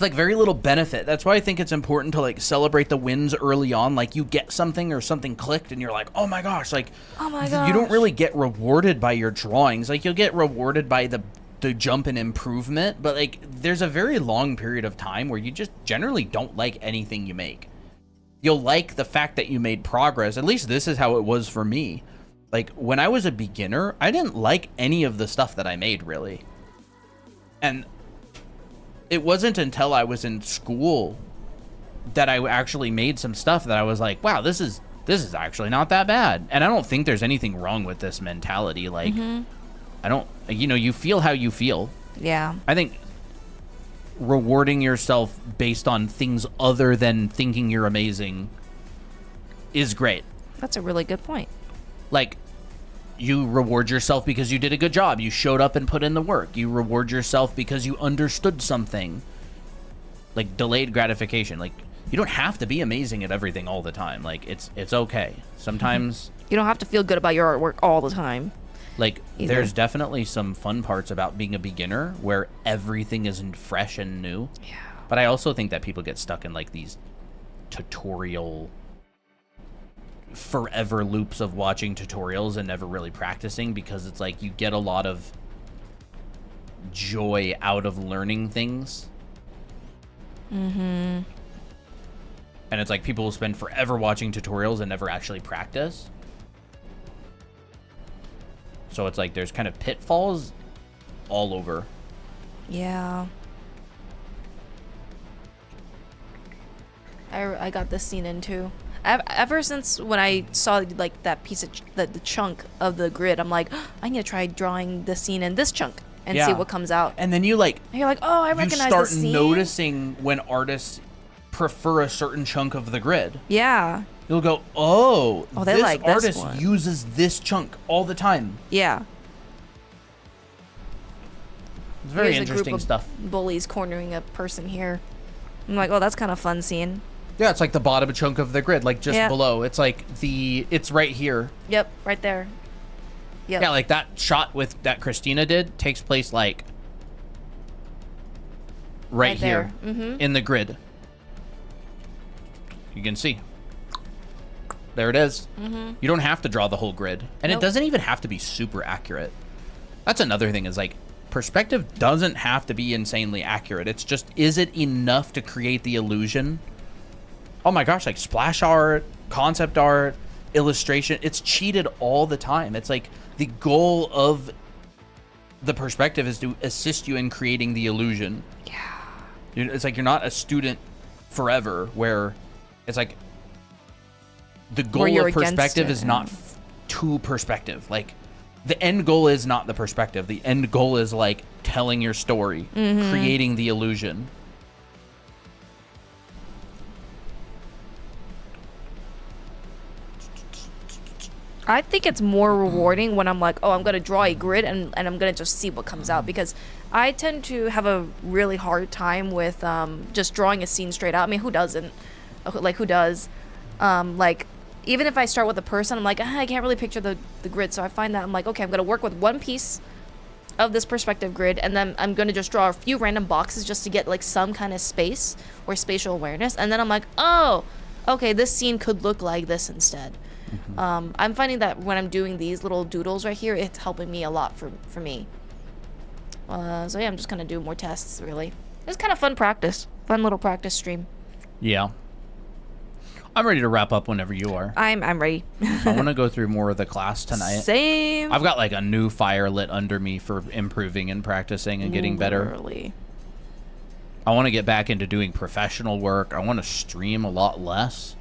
like very little benefit. That's why I think it's important to like celebrate the wins early on. Like you get something or something clicked and you're like, oh my gosh, like oh my gosh. You don't really get rewarded by your drawings. Like you'll get rewarded by the jump in improvement, but like there's a very long period of time where you just generally don't like anything you make. You'll like the fact that you made progress. At least this is how it was for me. Like when I was a beginner, I didn't like any of the stuff that I made really. And it wasn't until I was in school that I actually made some stuff that I was like, wow, this is actually not that bad. And I don't think there's anything wrong with this mentality. Like, I don't, you know, you feel how you feel. Yeah. I think rewarding yourself based on things other than thinking you're amazing is great. That's a really good point. Like, you reward yourself because you did a good job. You showed up and put in the work. You reward yourself because you understood something. Like delayed gratification. Like you don't have to be amazing at everything all the time. Like it's okay. Sometimes you don't have to feel good about your artwork all the time. Like either. There's definitely some fun parts about being a beginner where everything isn't fresh and new. Yeah. But I also think that people get stuck in like these tutorial forever loops of watching tutorials and never really practicing, because it's like you get a lot of joy out of learning things. Mm-hmm. And it's like people will spend forever watching tutorials and never actually practice. So it's like there's kind of pitfalls all over. Yeah. I got this scene in too. Ever since when I saw like that piece of the chunk of the grid, I'm like, oh, I need to try drawing this scene in this chunk and see what comes out. And then you like, and you're like, oh, I recognize you this scene. start noticing when artists prefer a certain chunk of the grid. Yeah. You'll go, oh they this like this artist one. uses this chunk all the time. Yeah. It's very Here's interesting a group of stuff. Bullies cornering a person here. I'm like, oh, that's kind of fun scene. Yeah, it's like the bottom chunk of the grid, like just below. It's like it's right here. Yep, right there. Yep. Yeah, like that shot that Christina did takes place like right here in the grid. You can see. There it is. You don't have to draw the whole grid. And it doesn't even have to be super accurate. That's another thing is like perspective doesn't have to be insanely accurate. It's just, is it enough to create the illusion? Oh my gosh, like splash art, concept art, illustration, it's cheated all the time. It's like the goal of the perspective is to assist you in creating the illusion. Yeah. It's like you're not a student forever where it's like the goal of perspective is not to perspective. Like the end goal is not the perspective. The end goal is like telling your story, creating the illusion. I think it's more rewarding when I'm like, oh, I'm going to draw a grid and I'm going to just see what comes out, because I tend to have a really hard time with just drawing a scene straight out. I mean, who doesn't? Like, who does? Like, even if I start with a person, I'm like, I can't really picture the grid. So I find that I'm like, okay, I'm going to work with one piece of this perspective grid, and then I'm going to just draw a few random boxes just to get like some kind of space or spatial awareness. And then I'm like, oh, okay, this scene could look like this instead. I'm finding that when I'm doing these little doodles right here, it's helping me a lot for me. So yeah, I'm just gonna do more tests, really. It's kind of fun practice. Fun little practice stream. Yeah. I'm ready to wrap up whenever you are. I'm ready. I want to go through more of the class tonight. Same. I've got like a new fire lit under me for improving and practicing and getting better. Literally. I want to get back into doing professional work. I want to stream a lot less.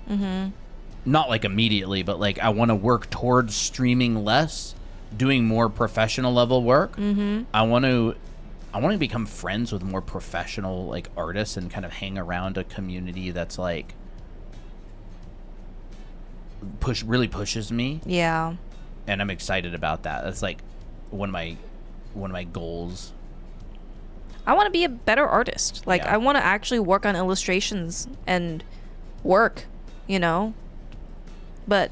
Not like immediately, but like I want to work towards streaming less, doing more professional level work. I want to become friends with more professional like artists and kind of hang around a community that's like really pushes me. Yeah. And I'm excited about that. That's like one of my goals. I want to be a better artist. Like, Yeah. I want to actually work on illustrations and work, you know? But,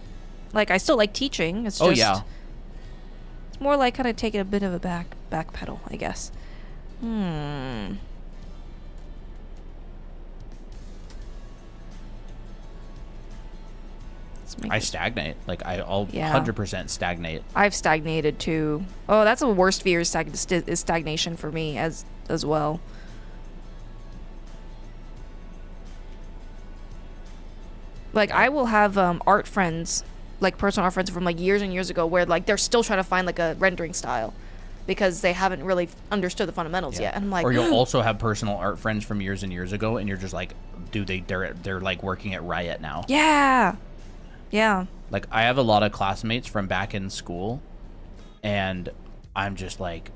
like, I still like teaching. It's just... Oh, yeah. It's more like kind of taking a bit of a back pedal, I guess. I stagnate. Like, I'll Yeah. 100% stagnate. I've stagnated, too. Oh, that's a worst fear is stagnation for me as well. Like, I will have art friends, like personal art friends from like years and years ago, where like they're still trying to find like a rendering style because they haven't really understood the fundamentals yet. And I'm like, or you'll also have personal art friends from years and years ago, and you're just like, dude, they're like working at Riot now. yeah. Like, I have a lot of classmates from back in school, and I'm just like,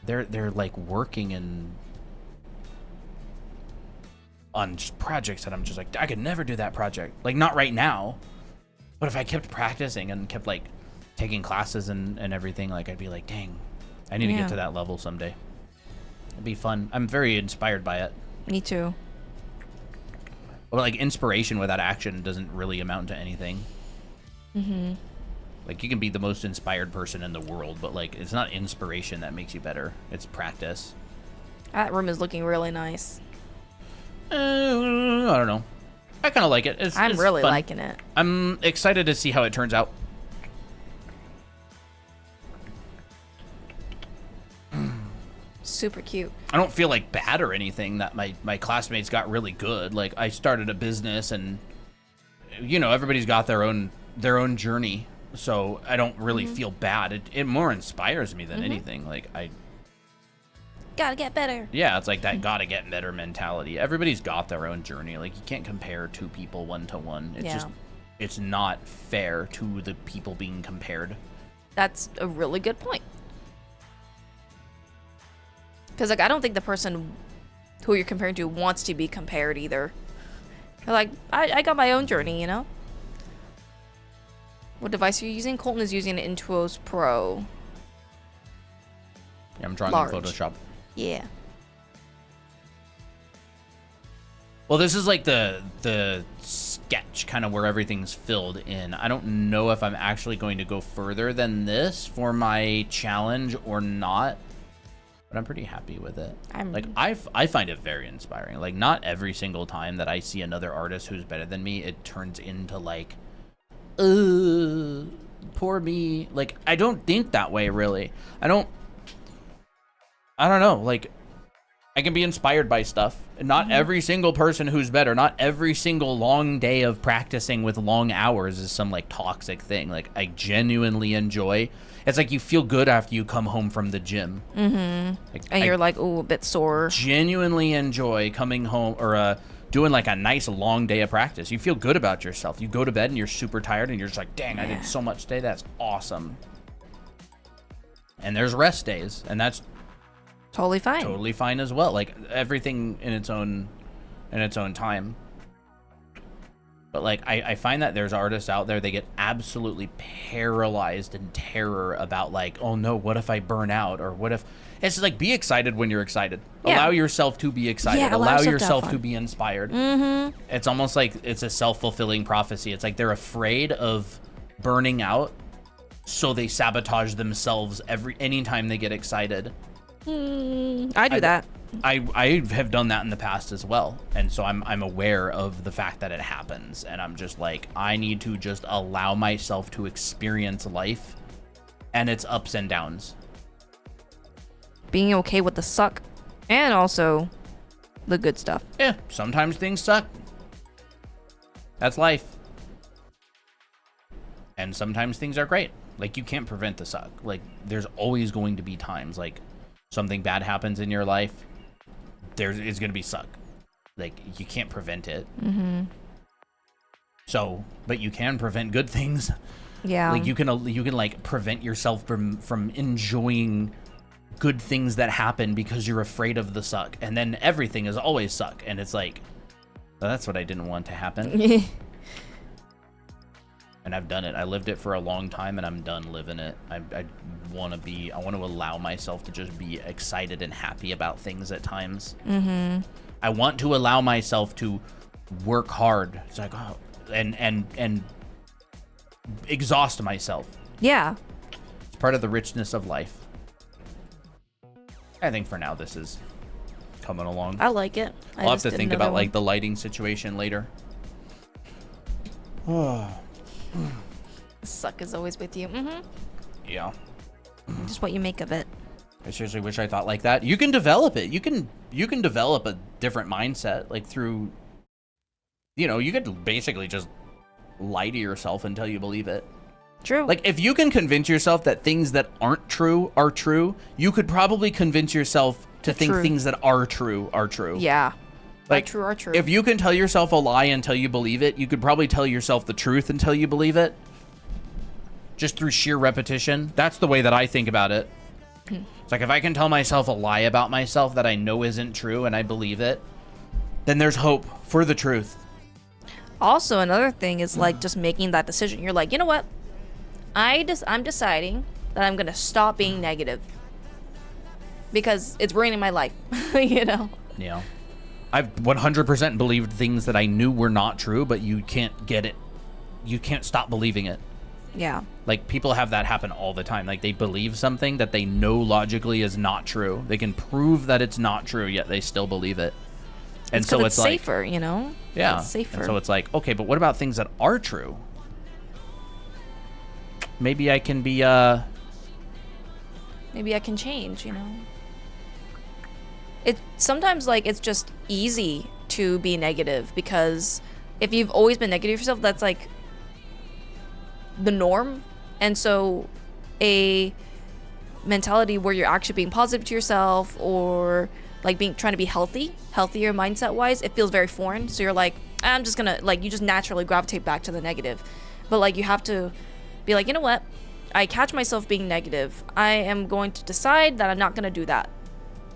they're like working on just projects that I'm just like, I could never do that project. Like, not right now, but if I kept practicing and kept like taking classes and everything, like I'd be like, dang, I need to get to that level someday. It'd be fun. I'm very inspired by it. Me too. But like, inspiration without action doesn't really amount to anything. Like, you can be the most inspired person in the world, but like, it's not inspiration that makes you better. It's practice. That room is looking really nice. I don't know. I kind of like it. It's really fun. liking it. I'm excited to see how it turns out. Super cute. I don't feel like bad or anything that my classmates got really good. Like, I started a business, and you know, everybody's got their own journey, so I don't really feel bad. It more inspires me than anything. Like, I Gotta get better. yeah, it's like that gotta get better mentality. Everybody's got their own journey. Like, you can't compare two people one to one. It's just, it's not fair to the people being compared. That's a really good point. Because, like, I don't think the person who you're comparing to wants to be compared either. They're like, I got my own journey, you know? What device are you using? Colton is using an Intuos Pro. Yeah, I'm drawing Large. in Photoshop. Yeah. Well, this is like the sketch kind of where everything's filled in. I don't know if I'm actually going to go further than this for my challenge or not, but I'm pretty happy with it. I find it very inspiring. Like, not every single time that I see another artist who's better than me, it turns into like, poor me. Like, I don't think that way, really. I don't know. Like, I can be inspired by stuff. And not every single person who's better, not every single long day of practicing with long hours is some like toxic thing. Like, I genuinely enjoy. It's like you feel good after you come home from the gym. Like, And you're like, ooh, a bit sore. Genuinely enjoy coming home or doing like a nice long day of practice. You feel good about yourself. You go to bed and you're super tired and you're just like, dang, I did so much today. That's awesome. And there's rest days, and that's Totally fine. totally fine as well. Like, everything in its own time. But like, I find that there's artists out there, they get absolutely paralyzed in terror about like, oh no, what if I burn out? Or what if... It's just like, be excited when you're excited. Yeah. Allow yourself to be excited. Yeah, allow allow yourself to yourself have to fun. be inspired. It's almost like it's a self-fulfilling prophecy. It's like they're afraid of burning out, so they sabotage themselves anytime they get excited. I do that. I have done that in the past as well, and so I'm aware of the fact that it happens, and I'm just like, I need to just allow myself to experience life and its ups and downs. Being okay with the suck and also the good stuff. Yeah, sometimes things suck. That's life. And sometimes things are great. Like, you can't prevent the suck. Like, there's always going to be times like something bad happens in your life, it's going to be suck. Like, you can't prevent it. So, but you can prevent good things. Yeah. Like, you can like prevent yourself from enjoying good things that happen because you're afraid of the suck. And then everything is always suck. And it's like, well, that's what I didn't want to happen. And I've done it. I lived it for a long time, and I'm done living it. I want to allow myself to just be excited and happy about things at times. I want to allow myself to work hard. It's like, oh, and exhaust myself. Yeah. It's part of the richness of life. I think for now this is coming along. I like it. I'll have to think about like the lighting situation later. Suck is always with you. Yeah. Just what you make of it. I seriously wish I thought like that. You can develop it. You can develop a different mindset, like through, you could basically just lie to yourself until you believe it. True. Like, if you can convince yourself that things that aren't true are true, you could probably convince yourself to think True. things that are true are true. Yeah. Like, True are true. if you can tell yourself a lie until you believe it, you could probably tell yourself the truth until you believe it. Just through sheer repetition. That's the way that I think about it. It's like, if I can tell myself a lie about myself that I know isn't true and I believe it, then there's hope for the truth. Also, another thing is like just making that decision. You're like, you know what? I'm deciding that I'm gonna stop being negative because it's ruining my life. Yeah. I've 100% believed things that I knew were not true, but you can't get it. You can't stop believing it. Yeah. Like, people have that happen all the time. Like, they believe something that they know logically is not true. They can prove that it's not true, yet they still believe it. And so it's like, safer, yeah. It's safer. And so it's like, okay, but what about things that are true? Maybe I can be Maybe I can change, It sometimes like it's just easy to be negative because if you've always been negative yourself, that's like the norm. And so a mentality where you're actually being positive to yourself or like trying to be healthier mindset wise, it feels very foreign. So you're like, I'm just gonna you just naturally gravitate back to the negative. But like, you have to be like, you know what? I catch myself being negative. I am going to decide that I'm not gonna do that.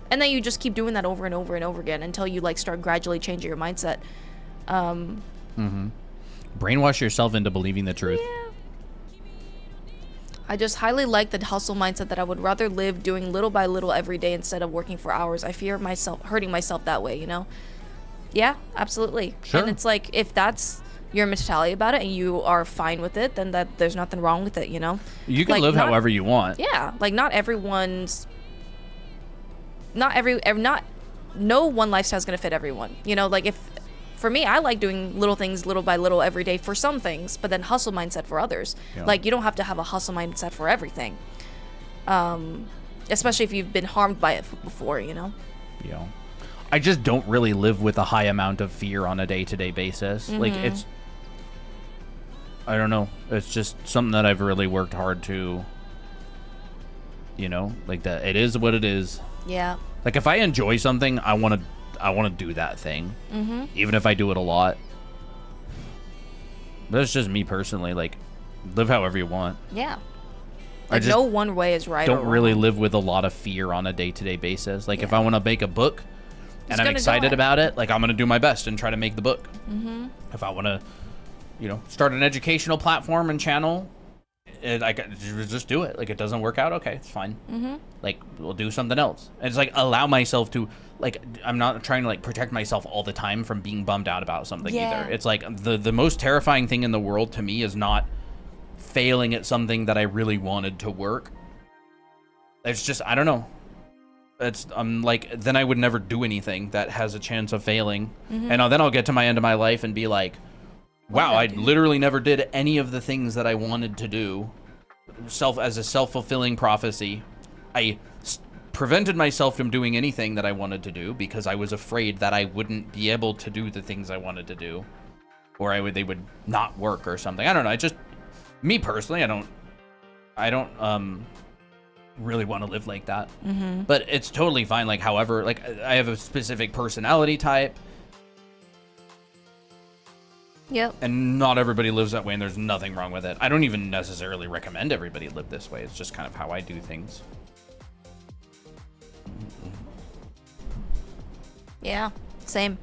And then you just keep doing that over and over and over again until you like start gradually changing your mindset. Brainwash yourself into believing the truth. Yeah. I just highly like the hustle mindset that I would rather live doing little by little every day instead of working for hours. I fear hurting myself that way, Yeah, absolutely. Sure. And it's like, if that's your mentality about it and you are fine with it, then there's nothing wrong with it, you know? You can Like, live however you want. Yeah, like not no one lifestyle is going to fit everyone. You know, like for me, I like doing little things little by little every day for some things, but then hustle mindset for others. Yeah. Like, you don't have to have a hustle mindset for everything. Especially if you've been harmed by it before, you know? Yeah. I just don't really live with a high amount of fear on a day-to-day basis. Like, it's... I don't know. It's just something that I've really worked hard to... You know? Like, that it is what it is. Yeah. Like, if I enjoy something, I want to do that thing. Even if I do it a lot. That's just me personally. Like, live however you want. Yeah. I Like, just no one way is right or don't wrong. really live with a lot of fear on a day-to-day basis. Like, if Yeah. I want to make a book and I'm gonna excited die. about it, like, I'm going to do my best and try to make the book. If I want to, you know, start an educational platform and channel, I could just do it. Like, it doesn't work out, okay, it's fine. Like, we'll do something else. And it's like, allow myself to, like, I'm not trying to, like, protect myself all the time from being bummed out about something Yeah. either. It's like, the most terrifying thing in the world to me is not failing at something that I really wanted to work. It's just, I don't know. I'm like, then I would never do anything that has a chance of failing. And then I'll get to my end of my life and be like, wow, I literally never did any of the things that I wanted to do. As a self-fulfilling prophecy, I prevented myself from doing anything that I wanted to do because I was afraid that I wouldn't be able to do the things I wanted to do, or they would not work or something. I don't know. Me personally, I don't really want to live like that. But it's totally fine. Like, however, like, I have a specific personality type. Yep. And not everybody lives that way, and there's nothing wrong with it. I don't even necessarily recommend everybody live this way. It's just kind of how I do things. Yeah, same.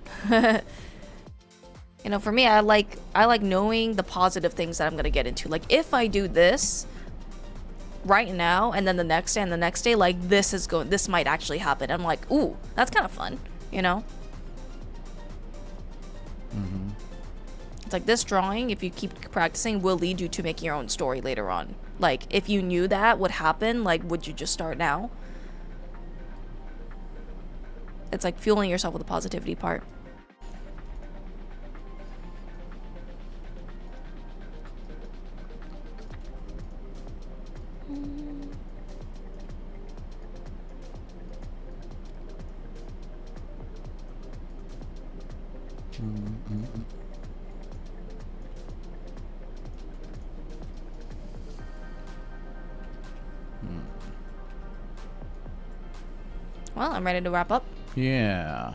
You know, for me, I like knowing the positive things that I'm gonna get into. Like, if I do this right now, and then the next day and the next day, like, this might actually happen. I'm like, ooh, that's kind of fun, you know? It's like, this drawing, if you keep practicing, will lead you to making your own story later on. Like, if you knew that would happen, like, would you just start now? It's like fueling yourself with the positivity part. Well, I'm ready to wrap up. Yeah.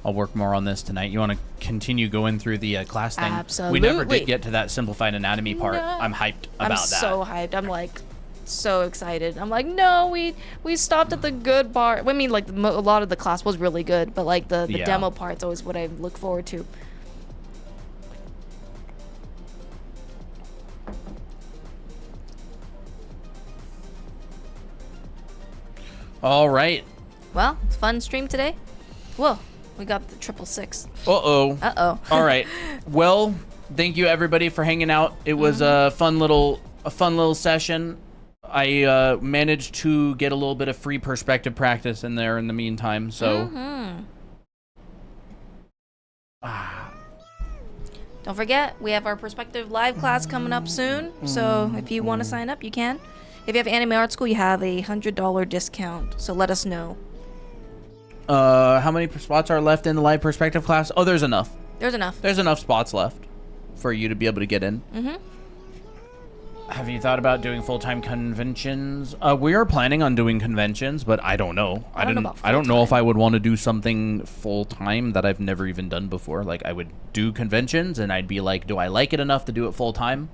I'll work more on this tonight. You want to continue going through the class thing? Absolutely. We never did get to that simplified anatomy part. No. I'm hyped about I'm that. so hyped. I'm like so excited. I'm like, no, we stopped at the good part. I mean, like, a lot of the class was really good, but like the Yeah. demo part's always what I look forward to. All right. Well, it's a fun stream today. Whoa, we got the 666. Uh-oh. Uh-oh. All right. Well, thank you everybody for hanging out. It was a fun little session. I managed to get a little bit of free perspective practice in there in the meantime. So Don't forget, we have our perspective live class coming up soon. So if you want to sign up, you can. If you have Anime Art School, you have a $100 discount. So let us know. how many spots are left in the live perspective class? Oh, there's enough. There's enough. There's enough spots left for you to be able to get in. Have you thought about doing full-time conventions? We are planning on doing conventions, but I don't know. I don't know if I would want to do something full-time that I've never even done before. Like, I would do conventions, and I'd be like, do I like it enough to do it full-time?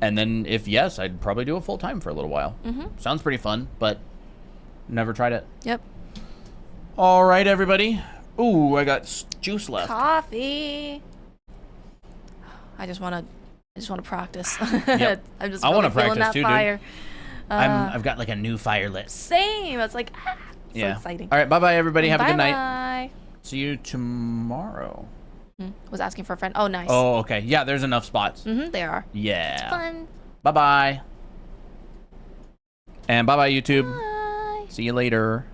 And then if yes, I'd probably do it full-time for a little while. Sounds pretty fun, but never tried it. Yep. All right, everybody. Ooh, I got juice left. Coffee. I just want to practice. Yep. I'm just I really wanna feeling practice that too, dude. fire. I've got like a new fire lit. Same. It's like, so Yeah. exciting. All right, bye-bye, everybody. Have a good night. Bye-bye. See you tomorrow. Was asking for a friend. Oh, nice. Oh, okay. Yeah, there's enough spots. They are. Yeah. It's fun. Bye-bye. And bye-bye, YouTube. Bye. See you later.